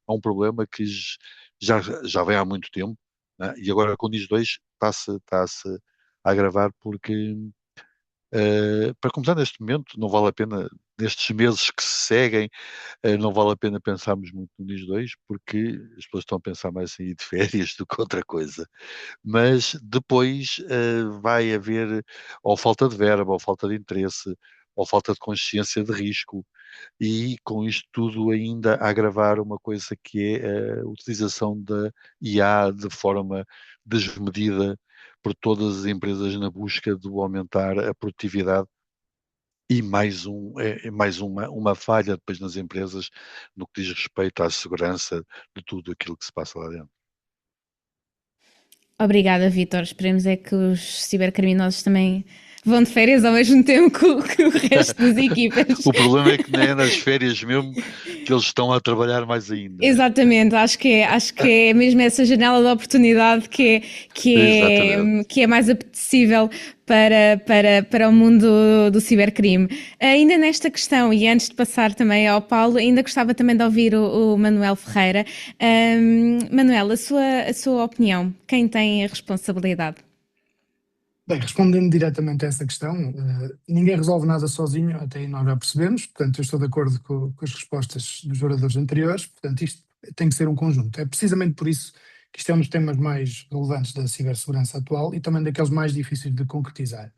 um problema que já vem há muito tempo, né? E agora com o NIS 2 está-se a agravar porque, para começar neste momento, não vale a pena, nestes meses que se seguem, não vale a pena pensarmos muito no NIS 2, porque as pessoas estão a pensar mais em ir de férias do que outra coisa. Mas depois vai haver ou falta de verba, ou falta de interesse, ou falta de consciência de risco, e com isto tudo ainda a agravar uma coisa que é a utilização da IA de forma desmedida por todas as empresas na busca de aumentar a produtividade, e mais uma falha depois nas empresas no que diz respeito à segurança de tudo aquilo que se passa lá dentro. Obrigada, Vítor. Esperemos é que os cibercriminosos também vão de férias ao mesmo tempo que o resto das equipas. O problema é que nem é nas férias mesmo que eles estão a trabalhar mais ainda. Exatamente, acho que é mesmo essa janela de oportunidade Exatamente. que é mais apetecível para o mundo do cibercrime. Ainda nesta questão, e antes de passar também ao Paulo, ainda gostava também de ouvir o Manuel Ferreira. Manuel, a sua opinião, quem tem a responsabilidade? Bem, respondendo diretamente a essa questão, ninguém resolve nada sozinho, até aí nós já percebemos, portanto eu estou de acordo com as respostas dos oradores anteriores, portanto isto tem que ser um conjunto. É precisamente por isso que isto é um dos temas mais relevantes da cibersegurança atual e também daqueles mais difíceis de concretizar.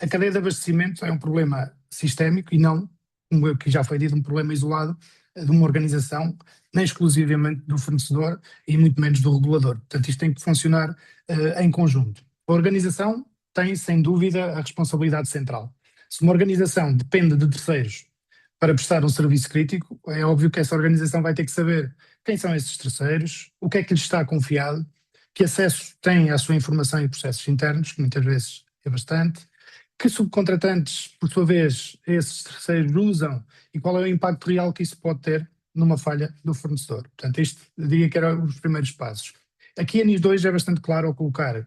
A cadeia de abastecimento é um problema sistémico e não, como aqui já foi dito, um problema isolado de uma organização, nem exclusivamente do fornecedor e muito menos do regulador. Portanto, isto tem que funcionar em conjunto. A organização tem, sem dúvida, a responsabilidade central. Se uma organização depende de terceiros para prestar um serviço crítico, é óbvio que essa organização vai ter que saber quem são esses terceiros, o que é que lhes está confiado, que acesso tem à sua informação e processos internos, que muitas vezes é bastante, que subcontratantes, por sua vez, esses terceiros usam e qual é o impacto real que isso pode ter numa falha do fornecedor. Portanto, isto eu diria que eram os primeiros passos. Aqui a NIS2 é bastante claro ao colocar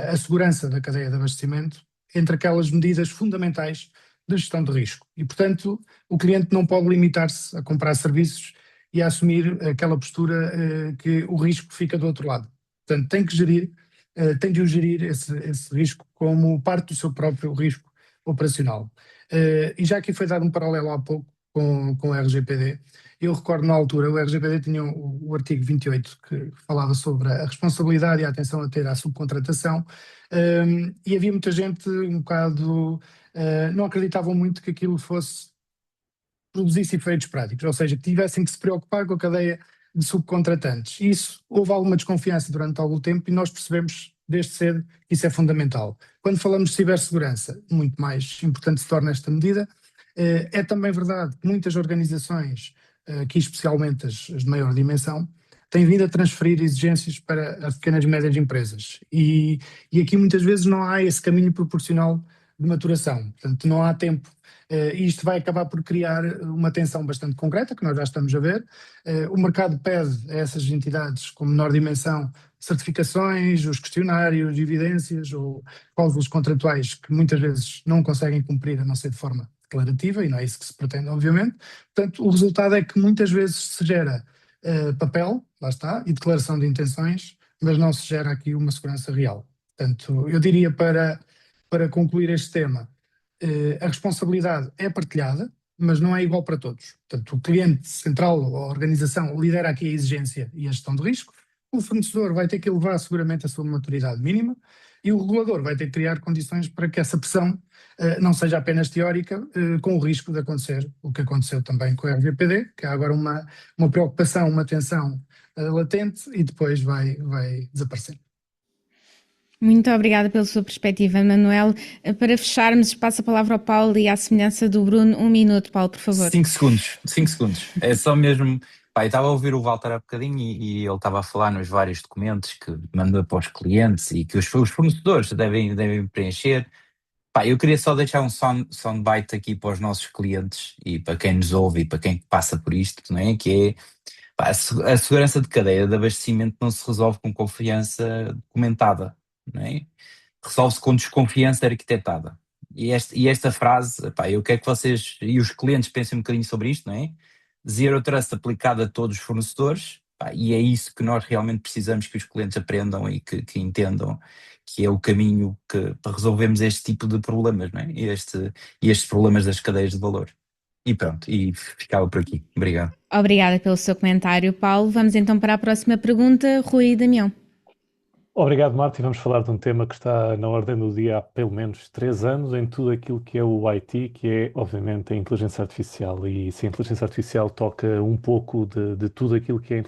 a segurança da cadeia de abastecimento entre aquelas medidas fundamentais de gestão de risco. E, portanto, o cliente não pode limitar-se a comprar serviços e a assumir aquela postura que o risco fica do outro lado. Portanto, tem de o gerir esse risco como parte do seu próprio risco operacional. E já aqui foi dado um paralelo há pouco com o RGPD, eu recordo na altura, o RGPD tinha o artigo 28 que falava sobre a responsabilidade e a atenção a ter à subcontratação, e havia muita gente um bocado, não acreditavam muito que aquilo fosse produzisse efeitos práticos, ou seja, que tivessem que se preocupar com a cadeia de subcontratantes. Isso, houve alguma desconfiança durante algum tempo e nós percebemos desde cedo que isso é fundamental. Quando falamos de cibersegurança, muito mais importante se torna esta medida. É também verdade que muitas organizações, aqui especialmente as de maior dimensão, têm vindo a transferir exigências para as pequenas e médias empresas. E aqui muitas vezes não há esse caminho proporcional de maturação. Portanto, não há tempo. E isto vai acabar por criar uma tensão bastante concreta, que nós já estamos a ver. O mercado pede a essas entidades com menor dimensão certificações, os questionários, evidências ou cláusulas contratuais que muitas vezes não conseguem cumprir, a não ser de forma declarativa, e não é isso que se pretende, obviamente. Portanto, o resultado é que muitas vezes se gera papel, lá está, e declaração de intenções, mas não se gera aqui uma segurança real. Portanto, eu diria para concluir este tema, a responsabilidade é partilhada, mas não é igual para todos. Portanto, o cliente central ou a organização lidera aqui a exigência e a gestão de risco, o fornecedor vai ter que elevar seguramente a sua maturidade mínima e o regulador vai ter que criar condições para que essa pressão não seja apenas teórica, com o risco de acontecer o que aconteceu também com o RGPD, que há agora uma preocupação, uma tensão latente e depois vai desaparecer. Muito obrigada pela sua perspectiva, Manuel. Para fecharmos, passo a palavra ao Paulo e à semelhança do Bruno, 1 minuto, Paulo, por favor. 5 segundos. É só mesmo. Pá, eu estava a ouvir o Walter há bocadinho e ele estava a falar nos vários documentos que manda para os clientes e que os fornecedores devem preencher. Pá, eu queria só deixar um soundbite aqui para os nossos clientes e para quem nos ouve e para quem passa por isto, não é? Que é, pá, a segurança de cadeia de abastecimento não se resolve com confiança documentada, não é? Resolve-se com desconfiança arquitetada. E esta frase, pá, eu quero que vocês e os clientes pensem um bocadinho sobre isto, não é? Zero Trust aplicado a todos os fornecedores, pá, e é isso que nós realmente precisamos que os clientes aprendam e que entendam que é o caminho para resolvermos este tipo de problemas, não é? Estes problemas das cadeias de valor. E pronto, e ficava por aqui. Obrigado. Obrigada pelo seu comentário, Paulo. Vamos então para a próxima pergunta, Rui Damião. Obrigado, Marta, e vamos falar de um tema que está na ordem do dia há pelo menos 3 anos em tudo aquilo que é o IT, que é, obviamente, a inteligência artificial. E se a inteligência artificial toca um pouco de tudo aquilo que é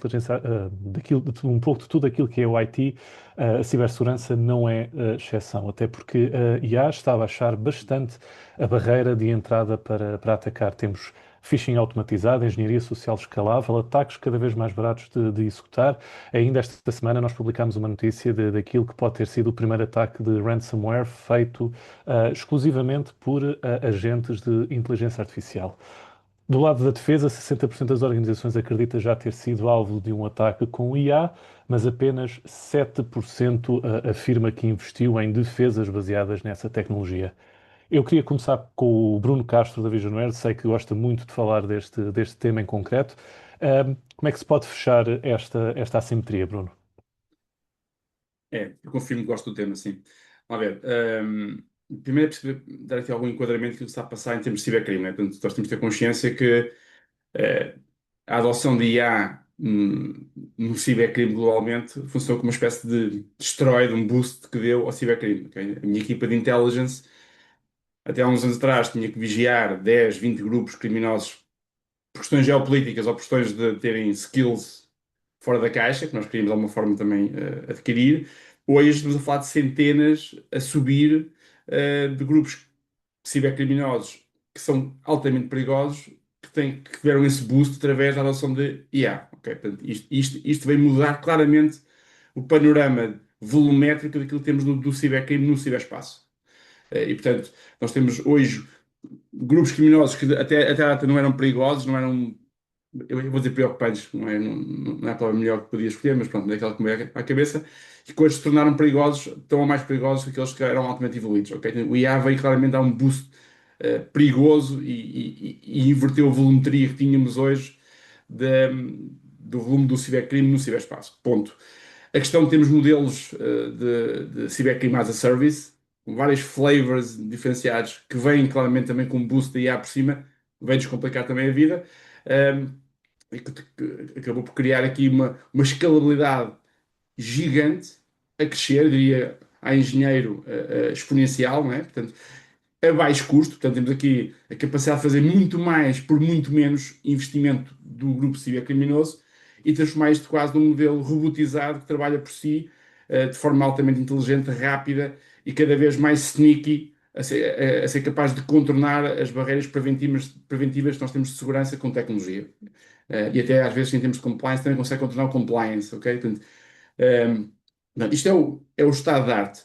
um pouco de tudo aquilo que é o IT, a cibersegurança não é exceção, até porque a IA está a baixar bastante a barreira de entrada para atacar. Temos phishing automatizado, engenharia social escalável, ataques cada vez mais baratos de executar. Ainda esta semana nós publicámos uma notícia daquilo que pode ter sido o primeiro ataque de ransomware feito exclusivamente por agentes de inteligência artificial. Do lado da defesa, 60% das organizações acredita já ter sido alvo de um ataque com IA, mas apenas 7% afirma que investiu em defesas baseadas nessa tecnologia. Eu queria começar com o Bruno Castro da Visionware, sei que gosta muito de falar deste tema em concreto. Como é que se pode fechar esta assimetria, Bruno? Eu confirmo que gosto do tema, sim. Vamos ver. Primeiro é preciso dar aqui algum enquadramento do que está a passar em termos de cibercrime, né? Portanto, nós temos de ter consciência que a adoção de IA no cibercrime globalmente funciona como uma espécie de destroy, um boost que deu ao cibercrime. Okay? A minha equipa de intelligence, até há uns anos atrás, tinha que vigiar 10, 20 grupos criminosos por questões geopolíticas ou por questões de terem skills fora da caixa, que nós queríamos de alguma forma também adquirir. Hoje estamos a falar de centenas a subir de grupos cibercriminosos que são altamente perigosos, que deram esse boost através da adoção de IA. Okay? Portanto, isto vem mudar claramente o panorama volumétrico daquilo que temos do cibercrime no ciberespaço. E, portanto, nós temos hoje grupos criminosos que até a data não eram perigosos, não eram, eu vou dizer preocupantes, não é a palavra melhor que podia escolher, mas pronto, é aquela que me veio à cabeça, e que hoje se tornaram perigosos, tão ou mais perigosos que aqueles que eram altamente evoluídos. Okay? Então, o IA veio claramente dar um boost perigoso e inverteu a volumetria que tínhamos hoje do volume do cibercrime no ciberespaço. Ponto. A questão de termos modelos de cibercrime as a service, com vários flavors diferenciados, que vêm claramente também com um boost da IA por cima, vem descomplicar também a vida, e que acabou por criar aqui uma escalabilidade gigante a crescer, eu diria, a engenheiro exponencial, não é? Portanto, a baixo custo, portanto temos aqui a capacidade de fazer muito mais por muito menos investimento do grupo cibercriminoso e transformar isto quase num modelo robotizado que trabalha por si de forma altamente inteligente, rápida e cada vez mais sneaky, a ser capaz de contornar as barreiras preventivas que nós temos de segurança com tecnologia. E até às vezes em termos de compliance também consegue contornar o compliance, ok? Portanto, isto é o estado de arte.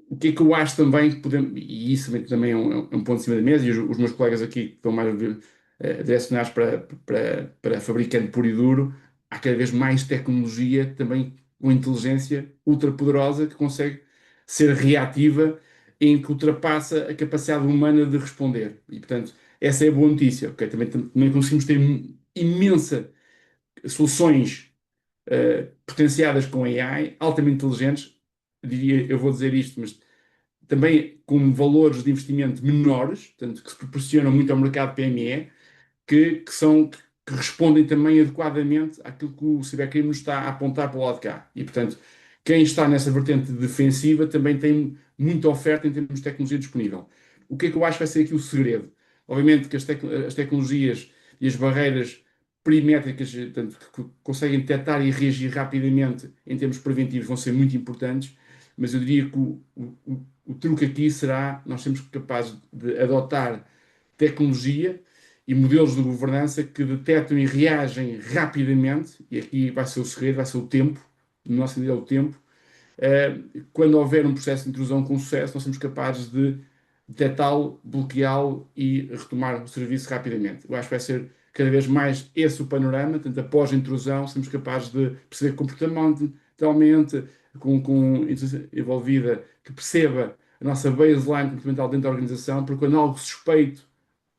O que é que eu acho também que podemos, e isso também é um ponto de cima da mesa, e os meus colegas aqui que estão mais direcionados para fabricante puro e duro, há cada vez mais tecnologia também com inteligência ultra poderosa que consegue ser reativa em que ultrapassa a capacidade humana de responder. E, portanto, essa é a boa notícia. Okay? Também conseguimos ter imensa soluções potenciadas com AI, altamente inteligentes, eu vou dizer isto, mas também com valores de investimento menores, portanto, que se proporcionam muito ao mercado PME, que respondem também adequadamente àquilo que o cibercrime nos está a apontar para o lado de cá. E, portanto, quem está nessa vertente defensiva também tem muita oferta em termos de tecnologia disponível. O que é que eu acho que vai ser aqui o segredo? Obviamente que as tecnologias e as barreiras perimétricas, portanto, que conseguem detectar e reagir rapidamente em termos preventivos vão ser muito importantes, mas eu diria que o truque aqui será nós sermos capazes de adotar tecnologia e modelos de governança que detectam e reagem rapidamente, e aqui vai ser o segredo, vai ser o tempo, no nosso nível, o tempo. Quando houver um processo de intrusão com sucesso, nós somos capazes de detectá-lo, bloqueá-lo e retomar o serviço rapidamente. Eu acho que vai ser cada vez mais esse o panorama, portanto, após a intrusão, somos capazes de perceber comportamentalmente, com inteligência envolvida, que perceba a nossa baseline comportamental dentro da organização, porque quando algo suspeito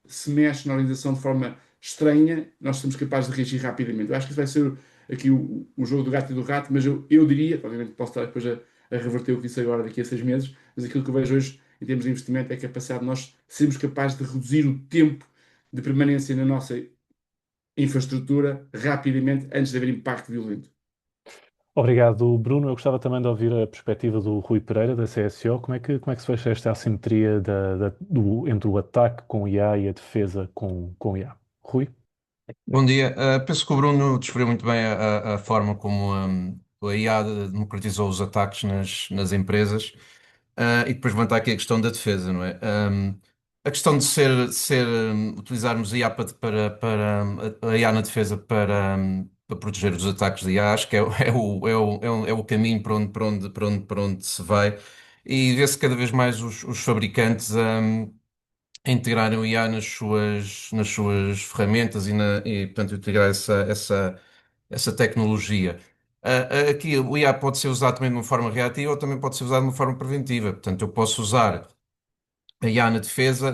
se mexe na organização de forma estranha, nós somos capazes de reagir rapidamente. Eu acho que isso vai ser aqui o jogo do gato e do rato, mas eu diria, obviamente posso estar depois a reverter o que disse agora daqui a 6 meses, mas aquilo que eu vejo hoje em termos de investimento é a capacidade de nós sermos capazes de reduzir o tempo de permanência na nossa infraestrutura rapidamente antes de haver impacto violento. Obrigado, Bruno. Eu gostava também de ouvir a perspectiva do Rui Pereira, da CSO. Como é que se fecha esta assimetria entre o ataque com IA e a defesa com IA? Rui? Bom dia. Penso que o Bruno descreveu muito bem a forma como a IA democratizou os ataques nas empresas, e depois levanta aqui a questão da defesa, não é? a questão de utilizarmos a IA a IA na defesa para proteger os ataques de IA, acho que é o caminho para onde se vai, e vê-se cada vez mais os fabricantes a integrarem o IA nas suas ferramentas portanto, integrar essa tecnologia. Aqui o IA pode ser usado também de uma forma reativa ou também pode ser usado de uma forma preventiva. Portanto, eu posso usar a IA na defesa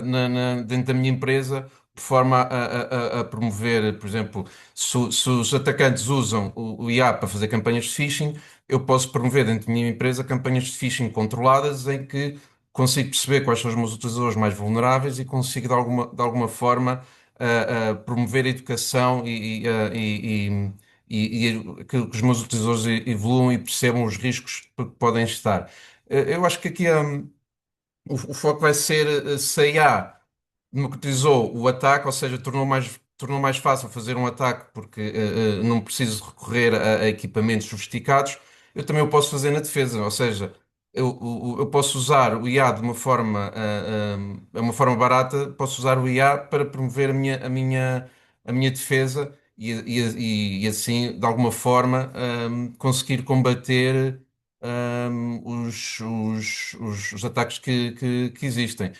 dentro da minha empresa, de forma a promover, por exemplo, se os atacantes usam o IA para fazer campanhas de phishing, eu posso promover dentro da minha empresa campanhas de phishing controladas em que consigo perceber quais são os meus utilizadores mais vulneráveis e consigo de alguma forma promover a educação que os meus utilizadores evoluam e percebam os riscos que podem estar. Eu acho que aqui o foco vai ser se a IA democratizou o ataque, ou seja, tornou mais fácil fazer um ataque porque não preciso recorrer a equipamentos sofisticados. Eu também o posso fazer na defesa, ou seja, eu posso usar o IA de uma forma barata, posso usar o IA para promover a minha defesa e assim, de alguma forma, conseguir combater os ataques que existem.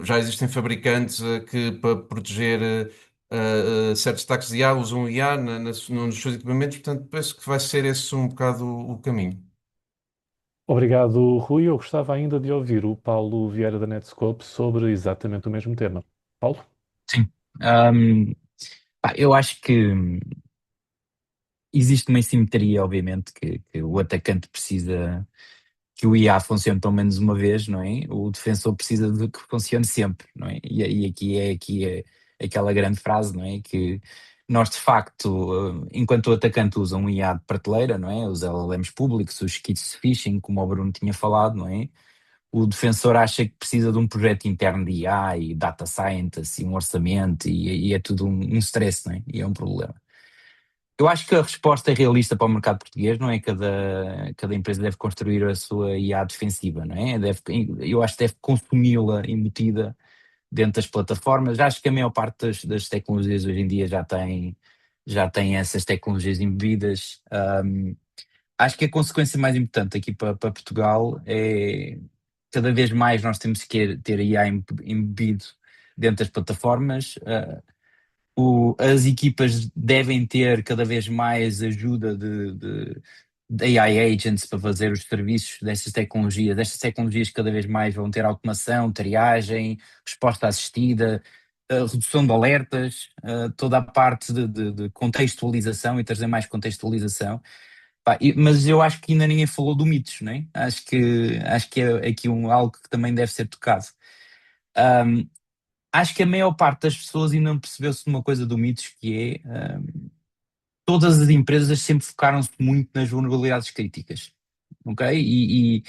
Já existem fabricantes que, para proteger certos ataques de IA, usam IA nos seus equipamentos, portanto, penso que vai ser esse um bocado o caminho. Obrigado, Rui. Eu gostava ainda de ouvir o Paulo Vieira da Netscope sobre exatamente o mesmo tema. Paulo? Sim. Eu acho que existe uma assimetria, obviamente, que o atacante precisa que o IA funcione pelo menos uma vez, não é? O defensor precisa de que funcione sempre, não é? E aqui é aquela grande frase, não é? Que nós, de facto, enquanto o atacante usa um IA de prateleira, não é? Os LLMs públicos, os kits de phishing, como o Bruno tinha falado, não é? O defensor acha que precisa de um projeto interno de IA e data scientist e um orçamento e é tudo um stress, não é? E é um problema. Eu acho que a resposta é realista para o mercado português, não é? Cada empresa deve construir a sua IA defensiva, não é? Eu acho que deve consumi-la embutida dentro das plataformas. Acho que a maior parte das tecnologias hoje em dia já tem essas tecnologias embebidas. Acho que a consequência mais importante aqui para Portugal é cada vez mais nós temos que ter a IA embebido dentro das plataformas. As equipas devem ter cada vez mais ajuda de AI agents para fazer os serviços destas tecnologias. Estas tecnologias cada vez mais vão ter automação, triagem, resposta assistida, redução de alertas, toda a parte de contextualização e trazer mais contextualização. Mas eu acho que ainda ninguém falou do mitos, não é? Acho que é aqui algo que também deve ser tocado. Acho que a maior parte das pessoas ainda não percebeu-se de uma coisa do mitos, que é todas as empresas sempre focaram-se muito nas vulnerabilidades críticas, ok?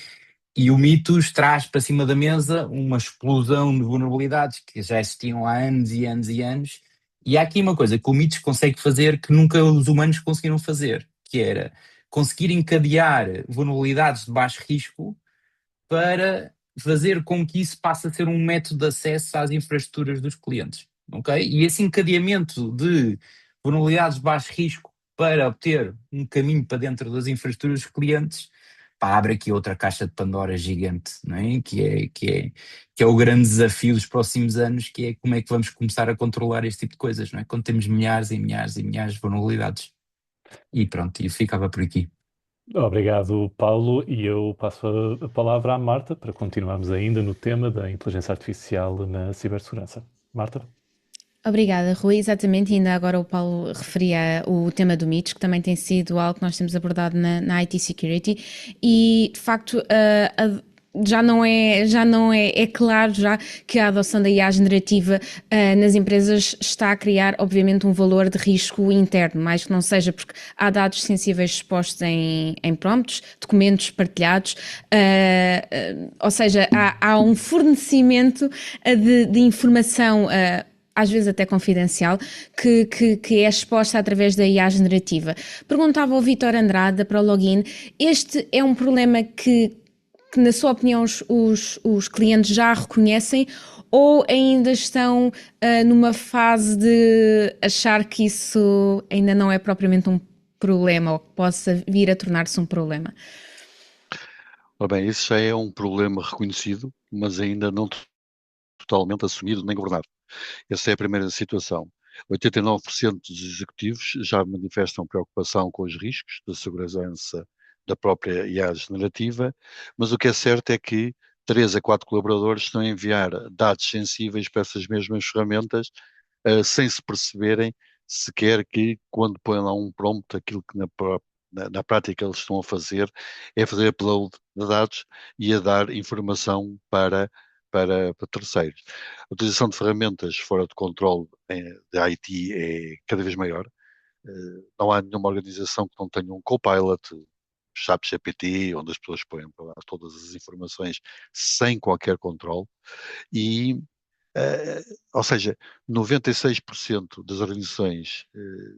E o mitos traz para cima da mesa uma explosão de vulnerabilidades que já existiam há anos e anos e anos, e há aqui uma coisa que o mitos consegue fazer que nunca os humanos conseguiram fazer, que era conseguir encadear vulnerabilidades de baixo risco para fazer com que isso passe a ser um método de acesso às infraestruturas dos clientes, ok? E esse encadeamento de vulnerabilidades de baixo risco para obter um caminho para dentro das infraestruturas dos clientes, abre aqui outra caixa de Pandora gigante, não é? Que é o grande desafio dos próximos anos, que é como é que vamos começar a controlar este tipo de coisas, não é? Quando temos milhares e milhares e milhares de vulnerabilidades. E pronto, e ficava por aqui. Obrigado, Paulo. E eu passo a palavra à Marta para continuarmos ainda no tema da inteligência artificial na cibersegurança. Marta? Obrigada, Rui. Exatamente, e ainda agora o Paulo referia o tema do mitos, que também tem sido algo que nós temos abordado na IT Security, e de facto já não é claro já que a adoção da IA generativa nas empresas está a criar, obviamente, um valor de risco interno, mais que não seja porque há dados sensíveis expostos em prompts, documentos partilhados, ou seja, há um fornecimento de informação às vezes até confidencial, que é exposta através da IA generativa. Perguntava ao Vítor Andrade, da ProLogin, este é um problema que na sua opinião, os clientes já reconhecem, ou ainda estão numa fase de achar que isso ainda não é propriamente um problema ou que possa vir a tornar-se um problema? Ora bem, isso já é um problema reconhecido, mas ainda não totalmente assumido nem governado. Essa é a primeira situação. 89% dos executivos já manifestam preocupação com os riscos da segurança da própria IA generativa, mas o que é certo é que 3 a 4 colaboradores estão a enviar dados sensíveis para essas mesmas ferramentas, sem se perceberem sequer que, quando põem lá um prompt, aquilo que na prática eles estão a fazer é fazer upload de dados e a dar informação para terceiros. A utilização de ferramentas fora de controle de IT é cada vez maior. Não há nenhuma organização que não tenha um Copilot, ChatGPT, onde as pessoas põem para lá todas as informações sem qualquer controle. E, ou seja, 96% das organizações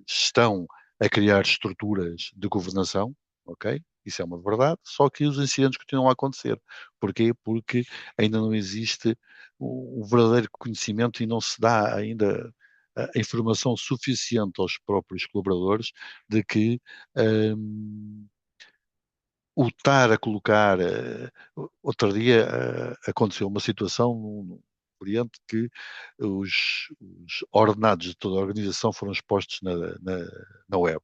estão a criar estruturas de governação, ok? Isso é uma verdade, só que os incidentes continuam a acontecer. Porquê? Porque ainda não existe o verdadeiro conhecimento e não se dá ainda a informação suficiente aos próprios colaboradores de que o estar a colocar. Outro dia aconteceu uma situação no Oriente que os ordenados de toda a organização foram expostos na web.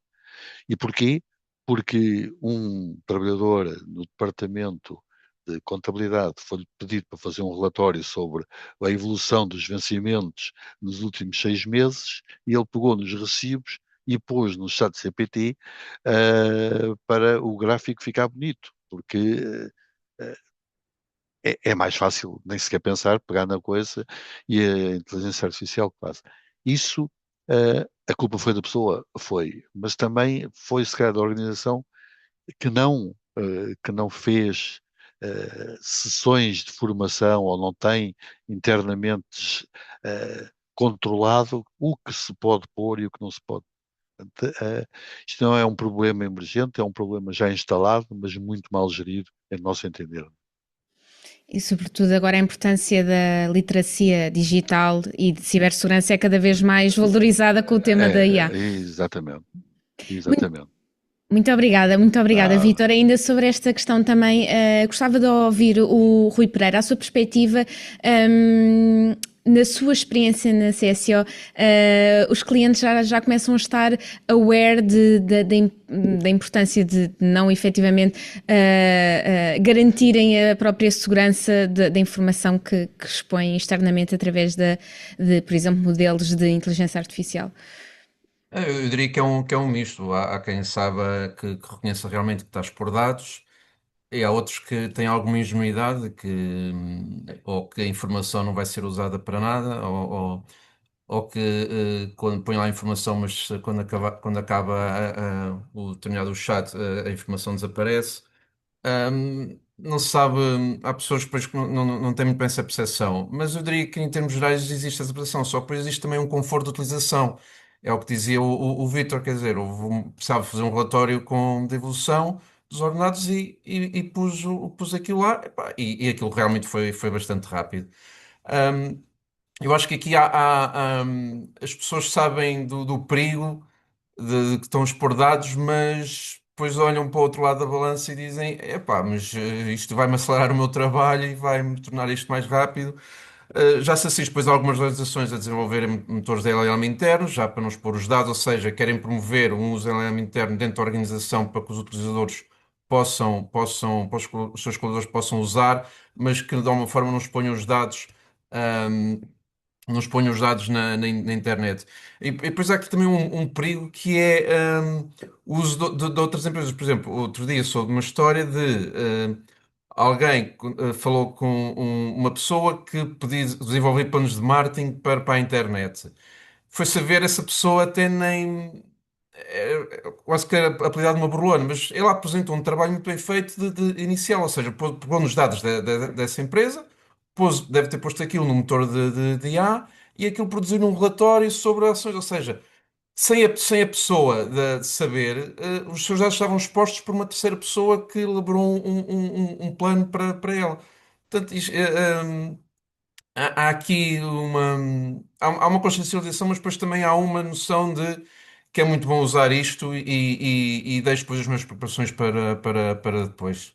E porquê? Porque um trabalhador no departamento de contabilidade foi-lhe pedido para fazer um relatório sobre a evolução dos vencimentos nos últimos 6 meses e ele pegou nos recibos e pôs no chat CPT para o gráfico ficar bonito, porque é mais fácil nem sequer pensar, pegar na coisa e a inteligência artificial que faz. Isso, a culpa foi da pessoa? Foi. Mas também foi, se calhar, da organização que não fez sessões de formação ou não tem internamente controlado o que se pode pôr e o que não se pode. Portanto, isto não é um problema emergente, é um problema já instalado, mas muito mal gerido, em nosso entender. E, sobretudo, agora a importância da literacia digital e de cibersegurança é cada vez mais valorizada com o tema da IA. Exatamente. Exatamente. Muito obrigada, Nada. Vítor. Ainda sobre esta questão também, gostava de ouvir o Rui Pereira, a sua perspectiva, na sua experiência na CSO, os clientes já começam a estar aware da importância de não efetivamente garantirem a própria segurança da informação que expõem externamente através de, por exemplo, modelos de inteligência artificial. Eu diria que é um misto. Há quem saiba que reconheça realmente que estás por dados, e há outros que têm alguma ingenuidade, ou que a informação não vai ser usada para nada, ou que quando põe lá a informação, mas quando acaba o determinado chat, a informação desaparece. Não se sabe, há pessoas depois que não têm muito bem essa percepção, mas eu diria que em termos gerais existe essa percepção, só que depois existe também um conforto de utilização. É o que dizia o Vítor, quer dizer, precisava fazer um relatório de evolução dos ordenados e pus aquilo lá, epá, e aquilo realmente foi bastante rápido. Ahm, eu acho que aqui as pessoas sabem do perigo de que estão exportados, mas depois olham para o outro lado da balança e dizem: epá, mas isto vai-me acelerar o meu trabalho e vai-me tornar isto mais rápido. Já se assiste depois a algumas organizações a desenvolverem motores de LLM internos, já para não expor os dados, ou seja, querem promover um uso de LLM interno dentro da organização para que os utilizadores para os seus colaboradores possam usar, mas que de alguma forma não exponham os dados. ahm, não exponham os dados na internet. E depois há aqui também um perigo que é o uso de outras empresas. Por exemplo, outro dia soube uma história de alguém falou com uma pessoa que podia desenvolver planos de marketing para a internet. Foi saber, essa pessoa até nem. Quase que era apelidado de uma burlona, mas ele apresentou um trabalho muito bem feito de inicial, ou seja, pôs nos dados dessa empresa, deve ter posto aquilo no motor de IA e aquilo produziu um relatório sobre ações, ou seja, sem a pessoa de saber, os seus dados estavam expostos por uma terceira pessoa que elaborou um plano para ela. Portanto, há aqui há uma consciencialização, mas depois também há uma noção de que é muito bom usar isto e deixo depois as minhas preparações para depois.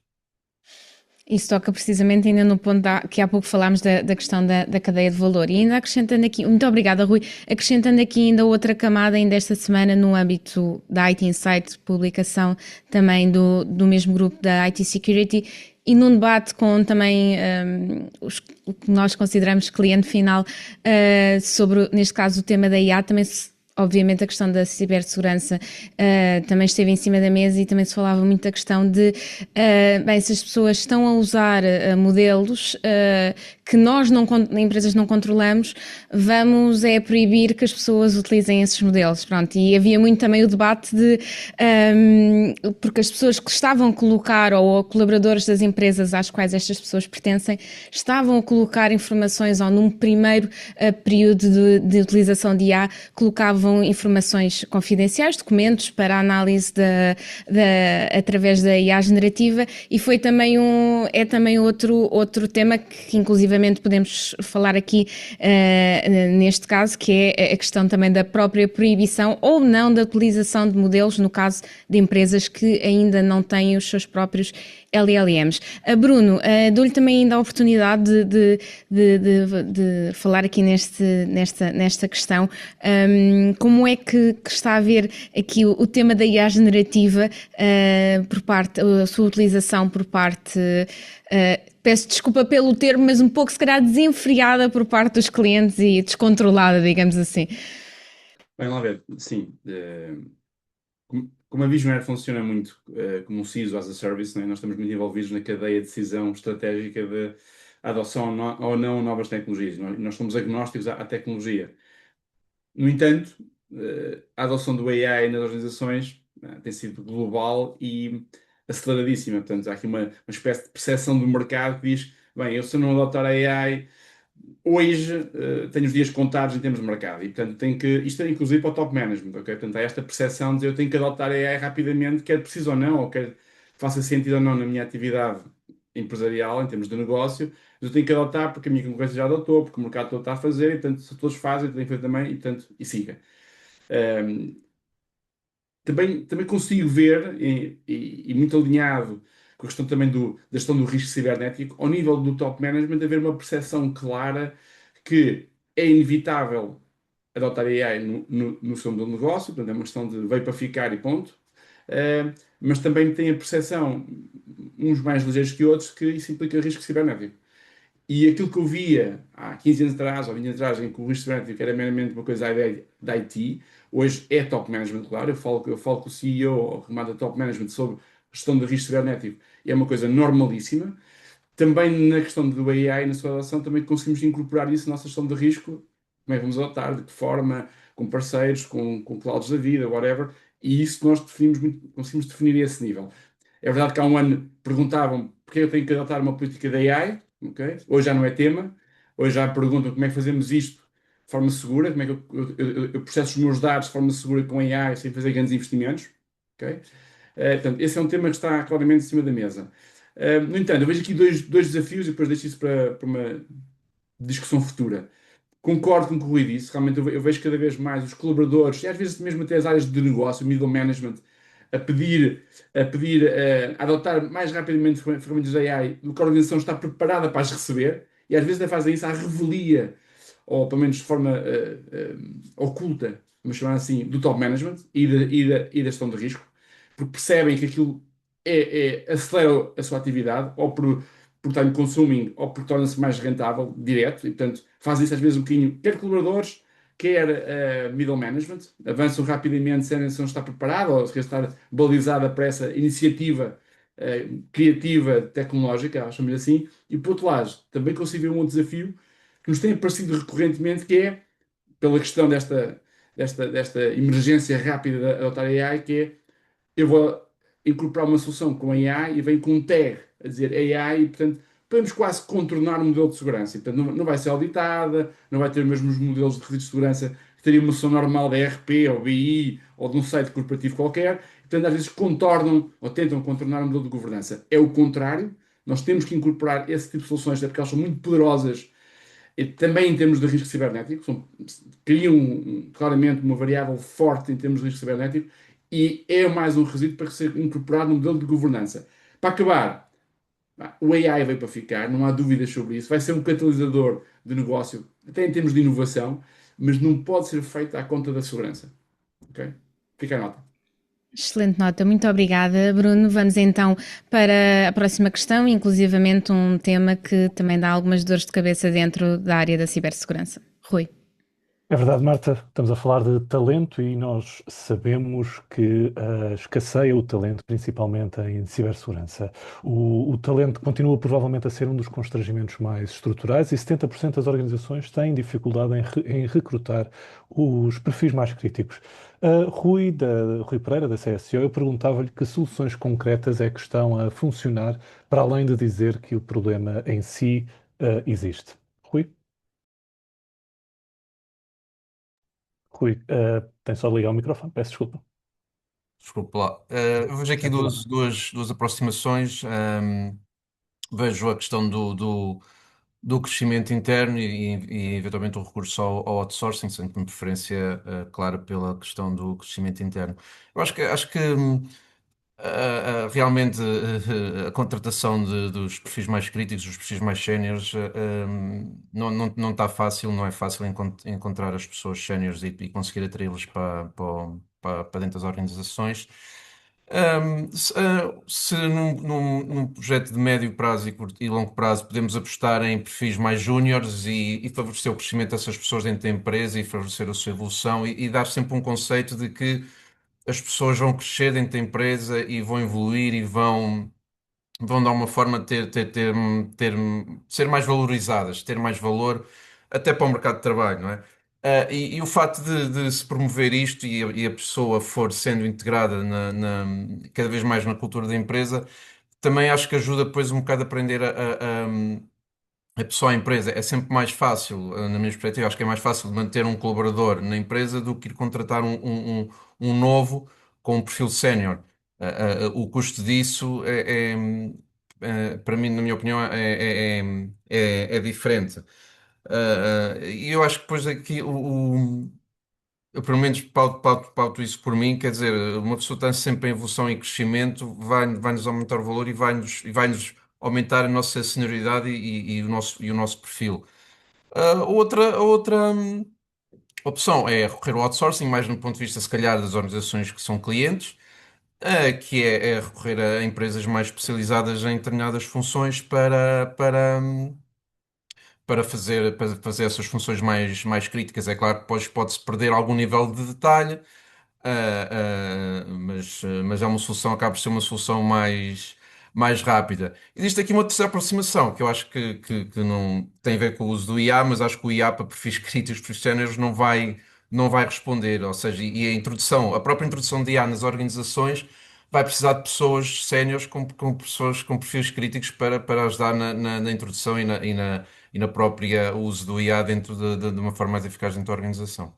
Isso toca precisamente ainda no ponto que há pouco falámos da questão da cadeia de valor. E ainda acrescentando aqui, muito obrigada, Rui, acrescentando aqui ainda outra camada ainda esta semana no âmbito da IT Insight, publicação também do mesmo grupo da IT Security, e num debate com também o que nós consideramos cliente final sobre, neste caso, o tema da IA, também obviamente a questão da cibersegurança também esteve em cima da mesa e também se falava muito da questão de bem, se as pessoas estão a usar modelos que nós empresas não controlamos, vamos proibir que as pessoas utilizem esses modelos, pronto, e havia muito também o debate de porque as pessoas que estavam a colocar, ou colaboradores das empresas às quais estas pessoas pertencem, estavam a colocar informações, ou num primeiro período de utilização de IA, colocavam informações confidenciais, documentos para análise através da IA generativa, e foi também também outro tema que inclusivamente podemos falar aqui neste caso, que é a questão também da própria proibição ou não da utilização de modelos, no caso de empresas que ainda não têm os seus próprios LLMs. Bruno, dou-lhe também ainda a oportunidade de falar aqui nesta questão. Como é que está a ver aqui o tema da IA generativa por parte, a sua utilização por parte, peço desculpa pelo termo, mas um pouco se calhar desenfreada por parte dos clientes e descontrolada, digamos assim. Bem, lá ver, sim. Como a Visionaire funciona muito como um CISO as a Service, né? Nós estamos muito envolvidos na cadeia de decisão estratégica de adoção ou não a novas tecnologias. Nós somos agnósticos à tecnologia. No entanto, a adoção do AI nas organizações tem sido global e aceleradíssima. Portanto, há aqui uma espécie de percepção do mercado que diz, bem, eu se eu não adotar a AI, hoje tenho os dias contados em termos de mercado e, portanto, isto é inclusive para o top management, ok? Portanto, há esta percepção de eu tenho que adotar a AI rapidamente, quer preciso ou não, ou quer faça sentido ou não na minha atividade empresarial, em termos de negócio, mas eu tenho que adotar porque a minha concorrência já adotou, porque o mercado todo está a fazer, e, portanto, se todos fazem, eu tenho que fazer também, e, portanto, e siga. Também consigo ver, e muito alinhado com a questão também da gestão do risco cibernético, ao nível do top management, haver uma percepção clara que é inevitável adotar AI no seu modelo de negócio, portanto é uma questão de veio para ficar e ponto. Mas também tem a percepção, uns mais ligeiros que outros, que isso implica risco cibernético. E aquilo que eu via há 15 anos atrás ou 20 anos atrás, em que o risco cibernético era meramente uma coisa da IT, hoje é top management, claro. Eu falo com o CEO, ou remado da top management, sobre gestão de risco cibernético, e é uma coisa normalíssima. Também na questão do AI, na sua adoção, também conseguimos incorporar isso na nossa gestão de risco. Como é que vamos adotar, de que forma, com parceiros, com clouds da vida, whatever. E isso nós conseguimos definir a esse nível. É verdade que há um ano perguntavam porque eu tenho que adotar uma política de AI, okay? Hoje já não é tema. Hoje já perguntam como é que fazemos isto de forma segura, como é que eu processo os meus dados de forma segura com AI sem fazer grandes investimentos. Okay? Portanto, esse é um tema que está claramente em cima da mesa. No entanto, eu vejo aqui dois desafios e depois deixo isso para uma discussão futura. Concordo com o que o Rui disse, realmente eu vejo cada vez mais os colaboradores, e às vezes mesmo até as áreas de negócio, middle management, a pedir a adotar mais rapidamente ferramentas de AI do que a organização está preparada para as receber, e às vezes até fazem isso à revelia, ou pelo menos de forma oculta, vamos chamar assim, do top management e da gestão de risco, porque percebem que aquilo acelera a sua atividade, ou por time consuming, ou porque torna-se mais rentável, direto, e portanto fazem isso às vezes um bocadinho, quer colaboradores, quer middle management, avançam rapidamente sem a organização estar preparada ou se estar balizada para essa iniciativa criativa, tecnológica, chamamos assim, e por outro lado, também consigo ver um outro desafio que nos tem aparecido recorrentemente, que é, pela questão desta emergência rápida de adotar AI, que é, eu vou incorporar uma solução com AI e vem com um tag a dizer AI e, portanto, podemos quase contornar o modelo de segurança. E, portanto, não vai ser auditada, não vai ter os mesmos modelos de redes de segurança que teria uma solução normal da ERP ou BI ou de um site corporativo qualquer. E, portanto, às vezes contornam ou tentam contornar o modelo de governança. É o contrário. Nós temos que incorporar esse tipo de soluções, até porque elas são muito poderosas E também em termos de risco cibernético, criam claramente uma variável forte em termos de risco cibernético e é mais um resíduo para ser incorporado no modelo de governança. Para acabar, o AI veio para ficar, não há dúvidas sobre isso, vai ser um catalisador de negócio, até em termos de inovação, mas não pode ser feito à conta da segurança. Ok? Fica a nota. Excelente nota, muito obrigada, Bruno. Vamos então para a próxima questão, inclusivamente um tema que também dá algumas dores de cabeça dentro da área da cibersegurança. Rui. É verdade, Marta, estamos a falar de talento e nós sabemos que escasseia o talento, principalmente em cibersegurança. O talento continua provavelmente a ser um dos constrangimentos mais estruturais e 70% das organizações têm dificuldade em recrutar os perfis mais críticos. Rui Pereira, da CSO, eu perguntava-lhe que soluções concretas é que estão a funcionar para além de dizer que o problema em si existe. Rui? Rui, tem só de ligar o microfone, peço desculpa. Desculpe lá. Eu vejo aqui Sem problema. duas aproximações. Vejo a questão do crescimento interno e eventualmente o recurso ao outsourcing, sendo uma preferência clara pela questão do crescimento interno. Eu acho que realmente a contratação dos perfis mais críticos, dos perfis mais séniores, não está fácil, não é fácil encontrar as pessoas séniores e conseguir atraí-las para dentro das organizações. Se num projeto de médio prazo e longo prazo podemos apostar em perfis mais júniores e favorecer o crescimento dessas pessoas dentro da empresa e favorecer a sua evolução e dar sempre um conceito de que as pessoas vão crescer dentro da empresa e vão evoluir e vão dar uma forma de ser mais valorizadas, ter mais valor até para o mercado de trabalho, não é? E o facto de se promover isto e a pessoa for sendo integrada cada vez mais na cultura da empresa, também acho que ajuda depois um bocado a aprender a pessoa à empresa. É sempre mais fácil, na minha perspectiva, acho que é mais fácil manter um colaborador na empresa do que ir contratar um novo com um perfil sénior. O custo disso para mim, na minha opinião, é diferente. E eu acho que depois aqui eu, pelo menos pauto isso por mim, quer dizer, uma pessoa está sempre em evolução e crescimento, vai-nos aumentar o valor e vai-nos aumentar a nossa senioridade e o nosso perfil. A outra opção é recorrer ao outsourcing, mais no ponto de vista, se calhar, das organizações que são clientes, que é recorrer a empresas mais especializadas em determinadas funções para fazer essas funções mais críticas. É claro que depois pode-se perder algum nível de detalhe, mas é uma solução, acaba por ser uma solução mais rápida. Existe aqui uma terceira aproximação que eu acho que não tem a ver com o uso do IA, mas acho que o IA para perfis críticos, perfis séniores, não vai responder. Ou seja, e a própria introdução de IA nas organizações vai precisar de pessoas séniores com pessoas com perfis críticos para ajudar na introdução e na própria uso do IA dentro de uma forma mais eficaz dentro da organização.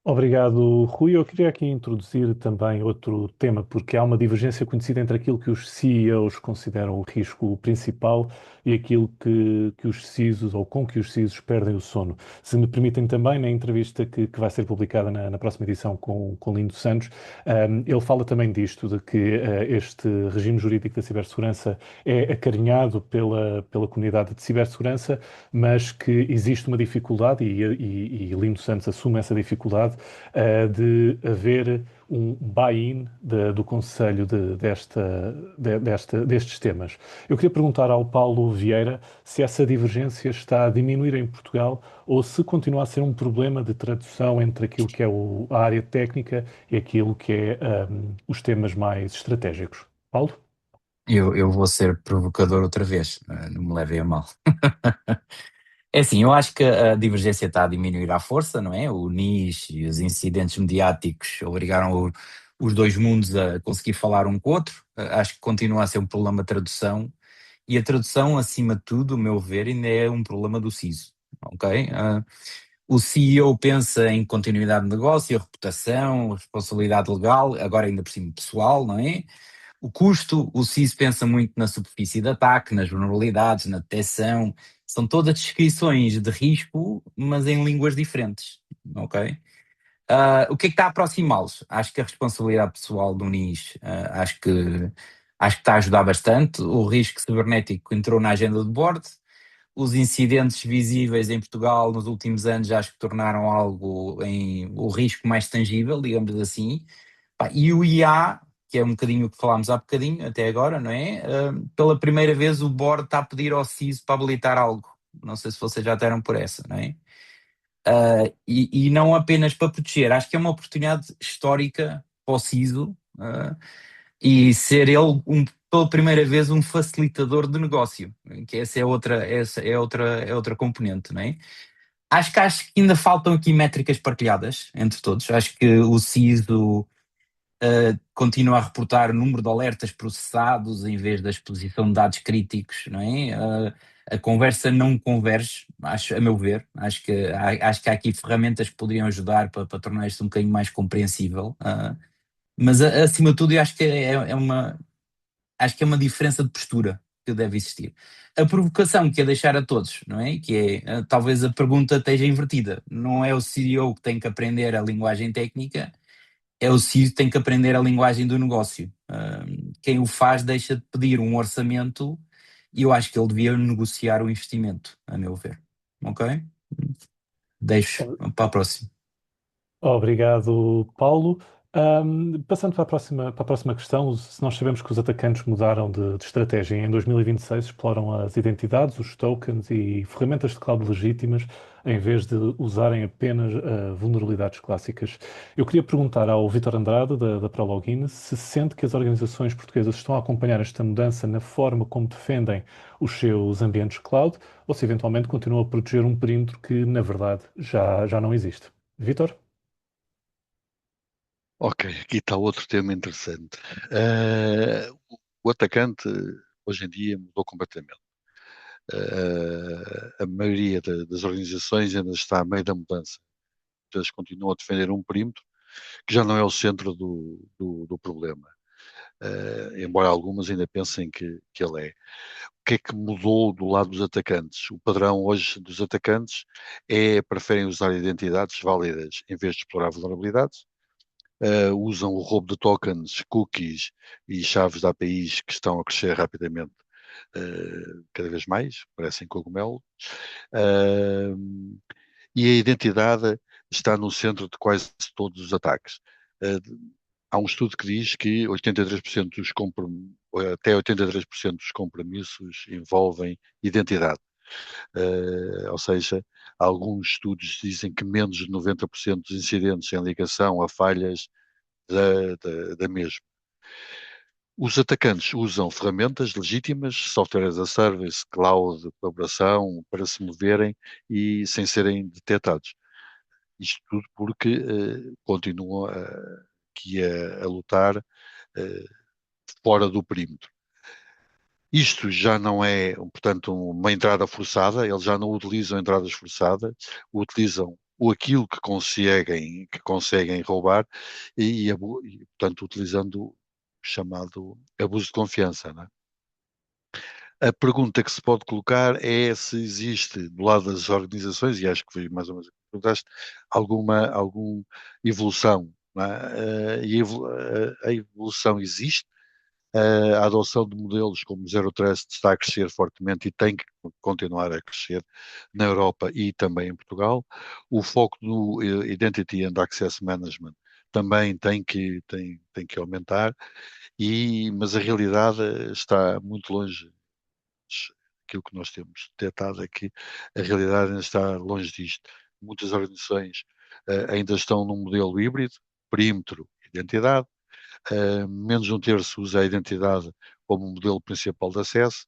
Obrigado, Rui. Eu queria aqui introduzir também outro tema, porque há uma divergência conhecida entre aquilo que os CEOs consideram o risco principal e aquilo que os CISOs ou com que os CISOs perdem o sono. Se me permitem também, na entrevista que vai ser publicada na próxima edição com Lindo Santos, ele fala também disto, de que este regime jurídico da cibersegurança é acarinhado pela comunidade de cibersegurança, mas que existe uma dificuldade, e Lindo Santos assume essa dificuldade, de haver um buy-in do Conselho destes temas. Eu queria perguntar ao Paulo Vieira se essa divergência está a diminuir em Portugal ou se continua a ser um problema de tradução entre aquilo que é a área técnica e aquilo que é os temas mais estratégicos. Paulo? Eu vou ser provocador outra vez, não me levem a mal. É assim, eu acho que a divergência está a diminuir à força, não é? O NIS e os incidentes mediáticos obrigaram os dois mundos a conseguir falar um com o outro. Acho que continua a ser um problema de tradução e a tradução, acima de tudo, o meu ver, ainda é um problema do CISO, ok? O CEO pensa em continuidade de negócio, reputação, responsabilidade legal, agora ainda por cima pessoal, não é? O custo, o CISO pensa muito na superfície de ataque, nas vulnerabilidades, na detecção São todas descrições de risco, mas em línguas diferentes, ok? O que é que está a aproximá-los? Acho que a responsabilidade pessoal do NIS, acho que está a ajudar bastante. O risco cibernético entrou na agenda do board. Os incidentes visíveis em Portugal nos últimos anos acho que tornaram o risco mais tangível, digamos assim. E o IA, que é um bocadinho o que falámos há bocadinho, até agora, não é? Pela primeira vez o board está a pedir ao CISO para habilitar algo. Não sei se vocês já deram por essa, não é? E não apenas para proteger, acho que é uma oportunidade histórica para o CISO e ser ele, pela primeira vez, um facilitador de negócio, que essa é outra componente, não é? Acho que ainda faltam aqui métricas partilhadas entre todos. Acho que o CISO continua a reportar o número de alertas processados em vez da exposição de dados críticos, não é? A conversa não converge, a meu ver. Acho que há aqui ferramentas que poderiam ajudar para tornar isto um bocadinho mais compreensível. Mas acima de tudo, eu acho que acho que é uma diferença de postura que deve existir. A provocação que é deixar a todos, não é? Que é, talvez a pergunta esteja invertida. Não é o CEO que tem que aprender a linguagem técnica, é o CISO que tem que aprender a linguagem do negócio. Quem o faz deixa de pedir um orçamento e eu acho que ele devia negociar o investimento, a meu ver. Ok? Deixo para a próxima. Obrigado, Paulo. Passando para a próxima questão, se nós sabemos que os atacantes mudaram de estratégia em 2026, exploram as identidades, os tokens e ferramentas de cloud legítimas, em vez de usarem apenas vulnerabilidades clássicas. Eu queria perguntar ao Vítor Andrade, da ProLogin, se sente que as organizações portuguesas estão a acompanhar esta mudança na forma como defendem os seus ambientes cloud, ou se eventualmente continuam a proteger um perímetro que, na verdade, já não existe. Vítor? Ok, aqui está outro tema interessante. O atacante hoje em dia mudou completamente. A maioria das organizações ainda está a meio da mudança. Eles continuam a defender um perímetro que já não é o centro do problema. Embora algumas ainda pensem que ele é. O que é que mudou do lado dos atacantes? O padrão hoje dos atacantes preferem usar identidades válidas em vez de explorar vulnerabilidades. Usam o roubo de tokens, cookies e chaves de APIs que estão a crescer rapidamente, cada vez mais, parecem cogumelo. E a identidade está no centro de quase todos os ataques. Há um estudo que diz que 83% até 83% dos compromissos envolvem identidade. Ou seja, alguns estudos dizem que menos de 90% dos incidentes em ligação a falhas da mesma. Os atacantes usam ferramentas legítimas, software as a service, cloud, colaboração, para se moverem e sem serem detectados. Isto tudo porque continuam aqui a lutar fora do perímetro. Isto já não é, portanto, uma entrada forçada, eles já não utilizam entradas forçadas, utilizam aquilo que conseguem roubar e portanto, utilizando o chamado abuso de confiança, não é? A pergunta que se pode colocar é se existe, do lado das organizações, e acho que foi mais ou menos o que perguntaste, alguma evolução, não é? E a evolução existe. A adoção de modelos como Zero Trust está a crescer fortemente e tem que continuar a crescer na Europa e também em Portugal. O foco no Identity and Access Management também tem que aumentar, mas a realidade está muito longe. Aquilo que nós temos detectado é que a realidade ainda está longe disto. Muitas organizações ainda estão num modelo híbrido, perímetro, identidade. Menos de um terço usa a identidade como modelo principal de acesso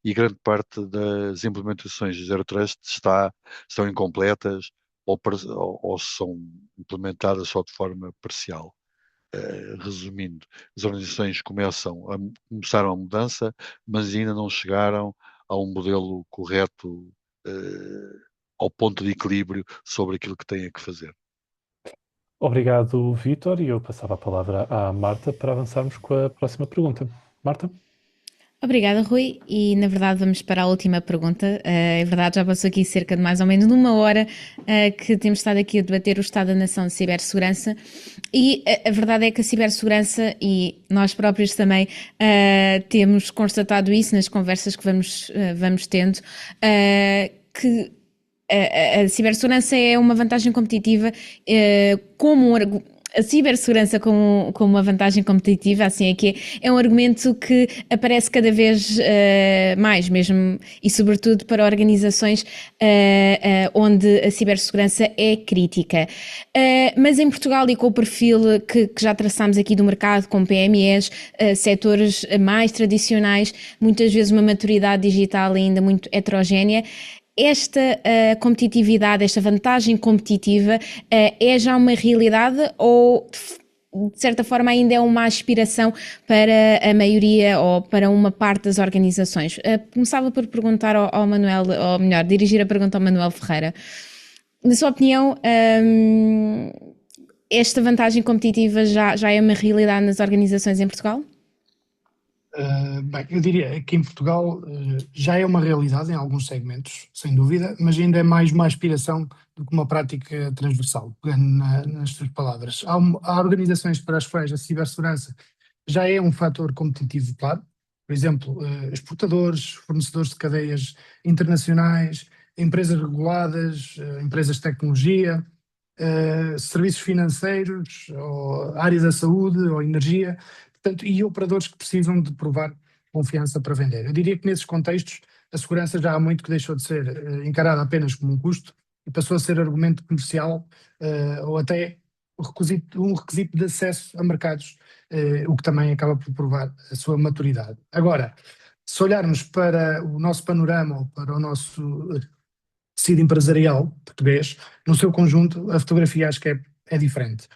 e grande parte das implementações de Zero Trust estão incompletas ou são implementadas só de forma parcial. Resumindo, as organizações começaram a mudança, mas ainda não chegaram a um modelo correto, ao ponto de equilíbrio sobre aquilo que têm que fazer. Obrigado, Vítor, e eu passava a palavra à Marta para avançarmos com a próxima pergunta. Marta? Obrigada, Rui. E na verdade vamos para a última pergunta. É verdade, já passou aqui cerca de mais ou menos 1 hora que temos estado aqui a debater o Estado da Nação de Cibersegurança. E a verdade é que a cibersegurança, e nós próprios também temos constatado isso nas conversas que vamos tendo, que a cibersegurança é uma vantagem competitiva a cibersegurança como uma vantagem competitiva, assim é que é um argumento que aparece cada vez mais mesmo, e sobretudo para organizações onde a cibersegurança é crítica. Mas em Portugal, e com o perfil que já traçámos aqui do mercado, com PMEs, setores mais tradicionais, muitas vezes uma maturidade digital ainda muito heterogénea, esta competitividade, esta vantagem competitiva é já uma realidade ou de certa forma ainda é uma aspiração para a maioria ou para uma parte das organizações? Começava por perguntar ao Manuel, ou melhor, dirigir a pergunta ao Manuel Ferreira. Na sua opinião, esta vantagem competitiva já é uma realidade nas organizações em Portugal? Bem, eu diria que em Portugal já é uma realidade em alguns segmentos, sem dúvida, mas ainda é mais uma aspiração do que uma prática transversal, pegando nas suas palavras. Há organizações para as quais a cibersegurança já é um fator competitivo, claro. Por exemplo, exportadores, fornecedores de cadeias internacionais, empresas reguladas, empresas de tecnologia, serviços financeiros, ou área da saúde, ou energia. Portanto, e operadores que precisam de provar confiança para vender. Eu diria que nesses contextos a segurança já há muito que deixou de ser encarada apenas como um custo e passou a ser argumento comercial ou até um requisito de acesso a mercados, o que também acaba por provar a sua maturidade. Agora, se olharmos para o nosso panorama ou para o nosso tecido empresarial português, no seu conjunto a fotografia acho que é diferente.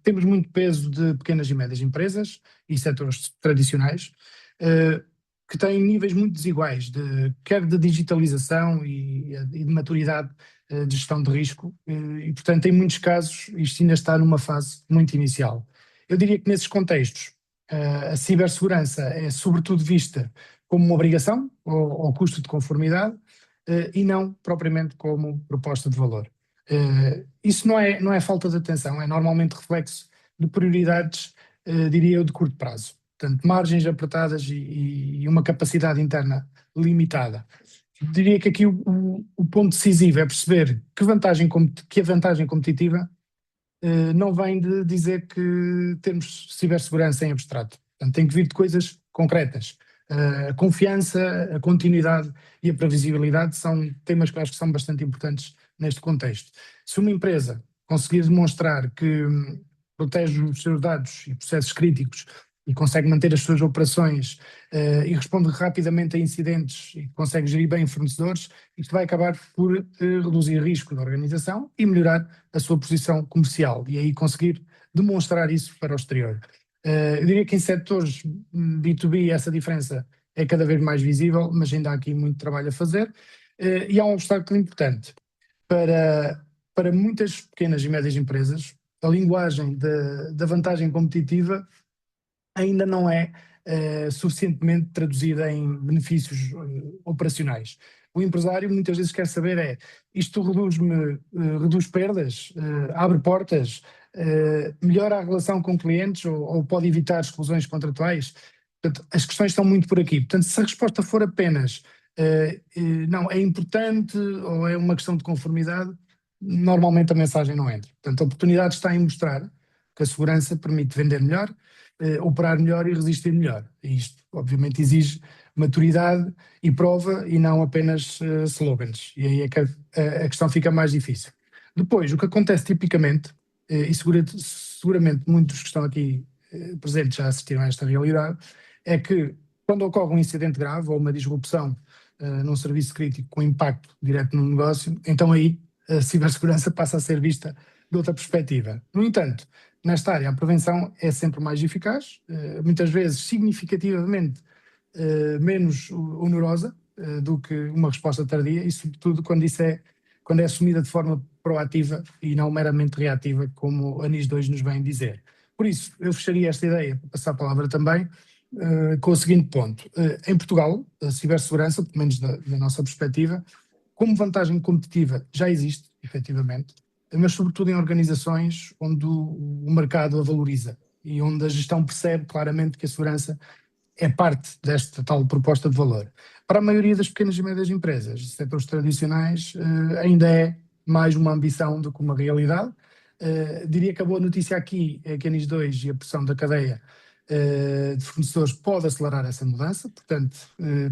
Temos muito peso de pequenas e médias empresas e setores tradicionais que têm níveis muito desiguais, quer de digitalização e de maturidade de gestão de risco, e portanto em muitos casos isto ainda está numa fase muito inicial. Eu diria que nesses contextos a cibersegurança é sobretudo vista como uma obrigação ou custo de conformidade e não propriamente como proposta de valor. Isso não é falta de atenção, é normalmente reflexo de prioridades, diria eu, de curto prazo. Portanto, margens apertadas e uma capacidade interna limitada. Diria que aqui o ponto decisivo é perceber que a vantagem competitiva não vem de dizer que temos cibersegurança em abstrato. Portanto, tem que vir de coisas concretas. A confiança, a continuidade e a previsibilidade são temas que eu acho que são bastante importantes neste contexto. Se uma empresa conseguir demonstrar que protege os seus dados e processos críticos e consegue manter as suas operações e responde rapidamente a incidentes e consegue gerir bem fornecedores, isto vai acabar por reduzir risco da organização e melhorar a sua posição comercial e aí conseguir demonstrar isso para o exterior. Eu diria que em setores B2B essa diferença é cada vez mais visível, mas ainda há aqui muito trabalho a fazer e há um obstáculo importante. Para muitas pequenas e médias empresas, a linguagem da vantagem competitiva ainda não é suficientemente traduzida em benefícios operacionais. O empresário muitas vezes quer saber isto reduz perdas, abre portas, melhora a relação com clientes ou pode evitar exclusões contratuais? Portanto, as questões estão muito por aqui. Portanto, se a resposta for apenas não, é importante ou é uma questão de conformidade, normalmente a mensagem não entra. Portanto, a oportunidade está em mostrar que a segurança permite vender melhor, operar melhor e resistir melhor. E isto, obviamente, exige maturidade e prova e não apenas slogans. E aí é que a questão fica mais difícil. Depois, o que acontece tipicamente, e seguramente muitos que estão aqui presentes já assistiram a esta realidade, é que quando ocorre um incidente grave ou uma disrupção num serviço crítico com impacto direto no negócio, então aí a cibersegurança passa a ser vista de outra perspectiva. No entanto, nesta área a prevenção é sempre mais eficaz, muitas vezes significativamente menos onerosa do que uma resposta tardia e sobretudo quando é assumida de forma proativa e não meramente reativa, como a NIS 2 nos vem dizer. Por isso, eu fecharia esta ideia, para passar a palavra também, com o seguinte ponto. Em Portugal, a cibersegurança, pelo menos da nossa perspectiva, como vantagem competitiva já existe, efetivamente, mas sobretudo em organizações onde o mercado a valoriza e onde a gestão percebe claramente que a segurança é parte desta tal proposta de valor. Para a maioria das pequenas e médias empresas, setores tradicionais, ainda é mais uma ambição do que uma realidade. Diria que a boa notícia aqui é que a NIS2 e a pressão da cadeia de fornecedores pode acelerar essa mudança, portanto,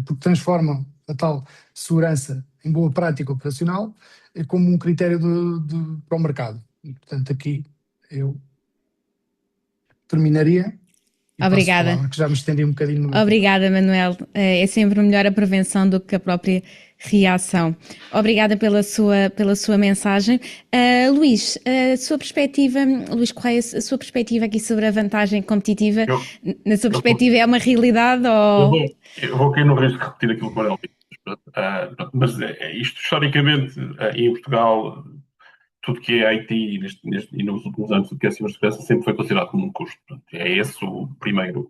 porque transformam a tal segurança em boa prática operacional como um critério para o mercado. E, portanto, aqui eu terminaria. E passo a Obrigada. palavra, que já me estendi um bocadinho no meu tempo. Obrigada, Manuel. É sempre melhor a prevenção do que a própria reação. Obrigada pela sua mensagem. Luís, a sua perspectiva, Luís Correia, a sua perspectiva aqui sobre a vantagem competitiva, na sua perspectiva é uma realidade ou... Eu vou cair no risco de repetir aquilo que o Manuel disse, mas isto historicamente em Portugal, tudo que é IT e nos últimos anos, tudo que é cibersegurança sempre foi considerado como um custo. Portanto, é esse o primeiro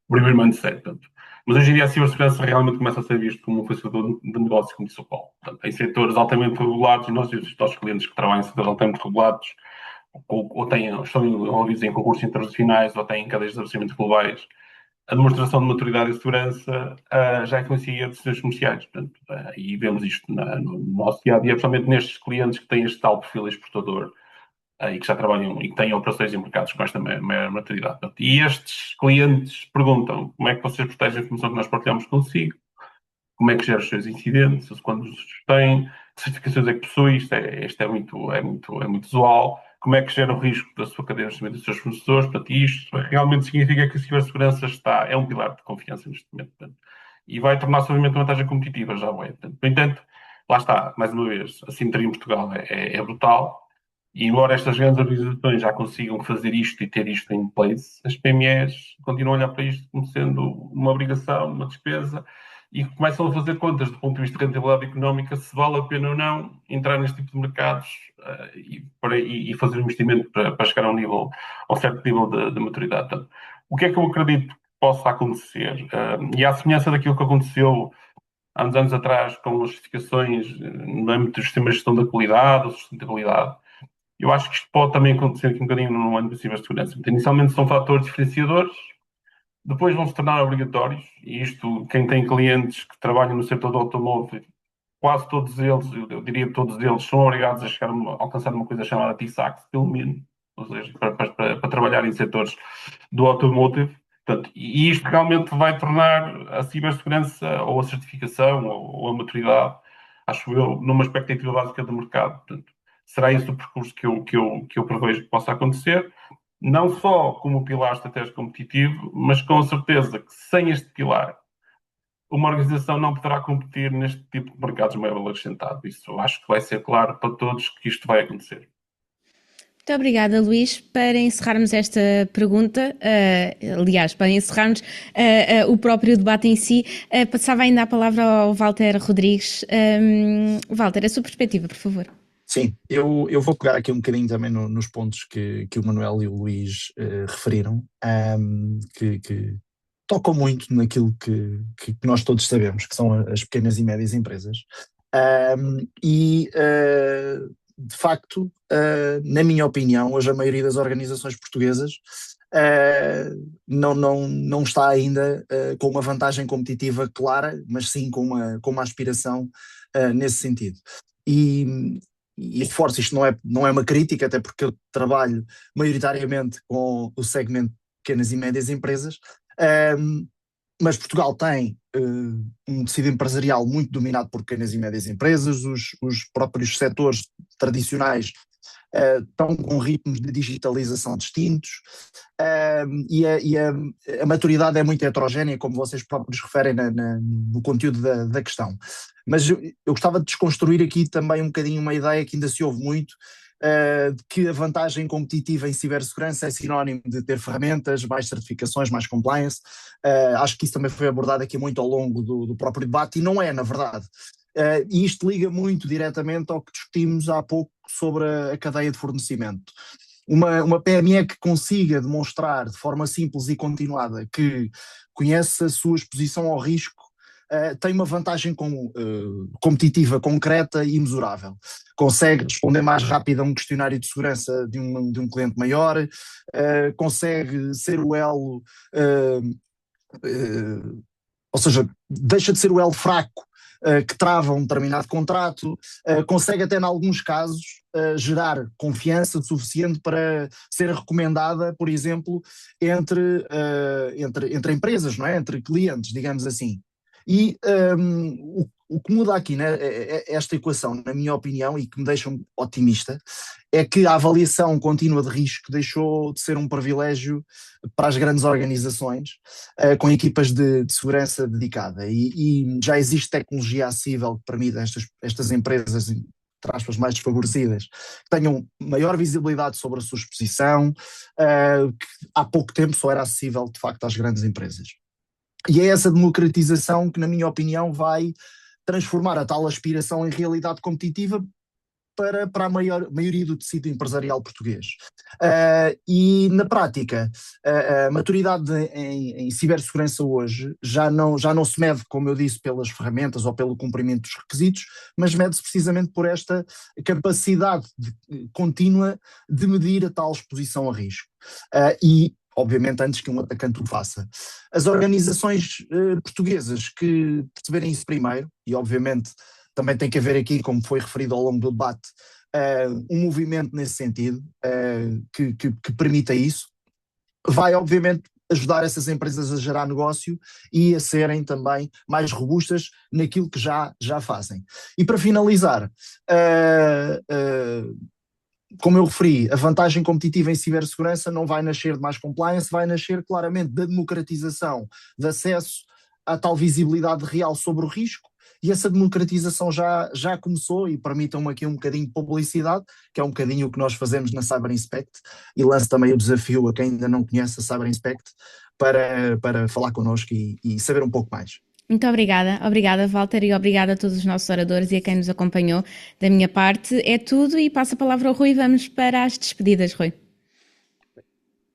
mindset. Portanto. Mas hoje em dia a cibersegurança realmente começa a ser visto como um facilitador de negócio, como disse o Paulo. Portanto, em setores altamente regulados, e nós, os nossos clientes que trabalham em setores altamente regulados, ou estão envolvidos em concursos internacionais, ou têm cadeias de abastecimento globais, a demonstração de maturidade e segurança já influencia decisões comerciais. Portanto, e vemos isto no nosso dia-a-dia, principalmente nestes clientes que têm este tal perfil exportador e que já trabalham e que têm operações em mercados com esta maior maturidade. Portanto, e estes clientes perguntam como é que vocês protegem a informação que nós partilhamos consigo, como é que gera os seus incidentes, quando os têm, que certificações é que possui, isto é muito usual, como é que gera o risco da sua cadeia de abastecimento dos seus fornecedores. Portanto, isto realmente significa que a cibersegurança é um pilar de confiança neste momento. Portanto, e vai tornar-se, obviamente, uma vantagem competitiva, já vai. Portanto, no entanto, lá está, mais uma vez, a simetria em Portugal é brutal, e embora estas grandes organizações já consigam fazer isto e ter isto em place, as PMEs continuam a olhar para isto como sendo uma obrigação, uma despesa, e começam a fazer contas do ponto de vista de rentabilidade económica, se vale a pena ou não entrar neste tipo de mercados e fazer um investimento para chegar a um certo nível de maturidade. Portanto, o que é que eu acredito que possa acontecer? E à semelhança daquilo que aconteceu há uns anos atrás com as certificações no âmbito do sistema de gestão da qualidade ou sustentabilidade, eu acho que isto pode também acontecer aqui um bocadinho no âmbito da cibersegurança. Inicialmente são fatores diferenciadores, depois vão se tornar obrigatórios, e isto, quem tem clientes que trabalham no setor do automóvel, quase todos eles, eu diria todos eles, são obrigados a alcançar uma coisa chamada TISAX, pelo menos, ou seja, para trabalhar em setores do automotive. Portanto, e isto realmente vai tornar a cibersegurança, ou a certificação, ou a maturidade, acho eu, numa expectativa básica do mercado. Portanto, será esse o percurso que eu prevejo que possa acontecer, não só como pilar estratégico competitivo, mas com a certeza que sem este pilar uma organização não poderá competir neste tipo de mercados de maior valor acrescentado. Isso acho que vai ser claro para todos que isto vai acontecer. Muito obrigada, Luís. Para encerrarmos esta pergunta, aliás, para encerrarmos o próprio debate em si, passava ainda a palavra ao Walter Rodrigues. Walter, a sua perspectiva, por favor. Sim, eu vou pegar aqui um bocadinho também nos pontos que o Manuel e o Luís referiram, que tocam muito naquilo que nós todos sabemos, que são as pequenas e médias empresas. De facto, na minha opinião, hoje a maioria das organizações portuguesas não está ainda com uma vantagem competitiva clara, mas sim com uma aspiração nesse sentido. E reforço, isto não é uma crítica, até porque eu trabalho maioritariamente com o segmento de pequenas e médias empresas, mas Portugal tem um tecido empresarial muito dominado por pequenas e médias empresas, os próprios setores tradicionais estão com ritmos de digitalização distintos, e a maturidade é muito heterogénea, como vocês próprios referem no conteúdo da questão. Mas eu gostava de desconstruir aqui também um bocadinho uma ideia que ainda se ouve muito, de que a vantagem competitiva em cibersegurança é sinónimo de ter ferramentas, mais certificações, mais compliance. Acho que isso também foi abordado aqui muito ao longo do próprio debate, e não é, na verdade. E isto liga muito diretamente ao que discutimos há pouco sobre a cadeia de fornecimento. uma PME que consiga demonstrar de forma simples e continuada que conhece a sua exposição ao risco, tem uma vantagem competitiva concreta e mesurável. Consegue responder mais rápido a um questionário de segurança de um cliente maior, consegue ser o elo, ou seja, deixa de ser o elo fraco que trava um determinado contrato, consegue até, em alguns casos, gerar confiança suficiente para ser recomendada, por exemplo, entre empresas, não é? Entre clientes, digamos assim. E o que muda aqui, né, esta equação, na minha opinião, e que me deixa otimista, é que a avaliação contínua de risco deixou de ser um privilégio para as grandes organizações, com equipas de segurança dedicada. E já existe tecnologia acessível que permite a estas empresas, entre aspas, mais desfavorecidas, que tenham maior visibilidade sobre a sua exposição, que há pouco tempo só era acessível, de facto, às grandes empresas. E é essa democratização que, na minha opinião, vai transformar a tal aspiração em realidade competitiva para a maioria do tecido empresarial português. E, na prática, a maturidade em cibersegurança hoje já não se mede, como eu disse, pelas ferramentas ou pelo cumprimento dos requisitos, mas mede-se precisamente por esta capacidade contínua de medir a tal exposição a risco. E, obviamente, antes que um atacante o faça. As organizações portuguesas que perceberem isso primeiro, e obviamente também tem que haver aqui, como foi referido ao longo do debate, um movimento nesse sentido, que permita isso, vai obviamente ajudar essas empresas a gerar negócio e a serem também mais robustas naquilo que já fazem. E para finalizar, como eu referi, a vantagem competitiva em cibersegurança não vai nascer de mais compliance, vai nascer claramente da democratização de acesso à tal visibilidade real sobre o risco, e essa democratização já começou, e permitam-me aqui um bocadinho de publicidade, que é um bocadinho o que nós fazemos na Cyber Inspect, e lanço também o desafio a quem ainda não conhece a Cyber Inspect para falar connosco e saber um pouco mais. Muito obrigada Walter, e obrigada a todos os nossos oradores e a quem nos acompanhou. Da minha parte é tudo, e passo a palavra ao Rui. Vamos para as despedidas, Rui.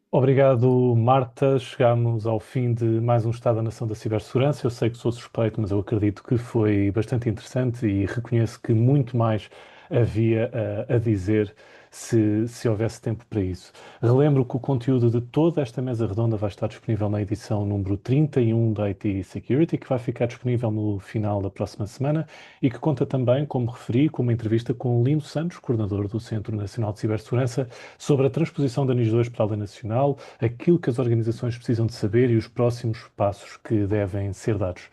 Obrigado, Marta. Chegamos ao fim de mais um Estado da Nação da Cibersegurança. Eu sei que sou suspeito, mas eu acredito que foi bastante interessante e reconheço que muito mais havia a dizer se houvesse tempo para isso. Relembro que o conteúdo de toda esta mesa redonda vai estar disponível na edição número 31 da IT Security, que vai ficar disponível no final da próxima semana e que conta também, como referi, com uma entrevista com o Lino Santos, coordenador do Centro Nacional de Cibersegurança, sobre a transposição da NIS2 para a lei nacional, aquilo que as organizações precisam de saber e os próximos passos que devem ser dados.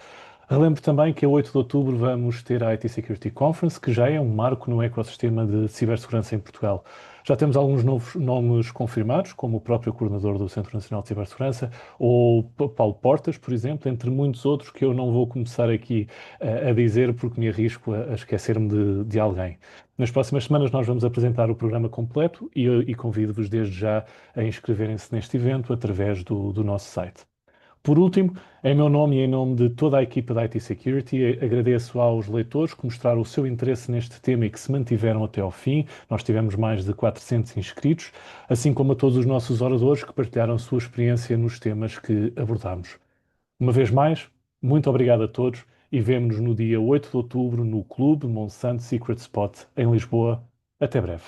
Relembro também que a 8 de outubro vamos ter a IT Security Conference, que já é um marco no ecossistema de cibersegurança em Portugal. Já temos alguns novos nomes confirmados, como o próprio coordenador do Centro Nacional de Cibersegurança, ou Paulo Portas, por exemplo, entre muitos outros que eu não vou começar aqui a dizer porque me arrisco a esquecer-me de alguém. Nas próximas semanas nós vamos apresentar o programa completo e convido-vos desde já a inscreverem-se neste evento através do nosso site. Por último, em meu nome e em nome de toda a equipa da IT Security, agradeço aos leitores que mostraram o seu interesse neste tema e que se mantiveram até ao fim. Nós tivemos mais de 400 inscritos, assim como a todos os nossos oradores que partilharam a sua experiência nos temas que abordámos. Uma vez mais, muito obrigado a todos e vemo-nos no dia 8 de outubro no Clube Monsanto Secret Spot, em Lisboa. Até breve.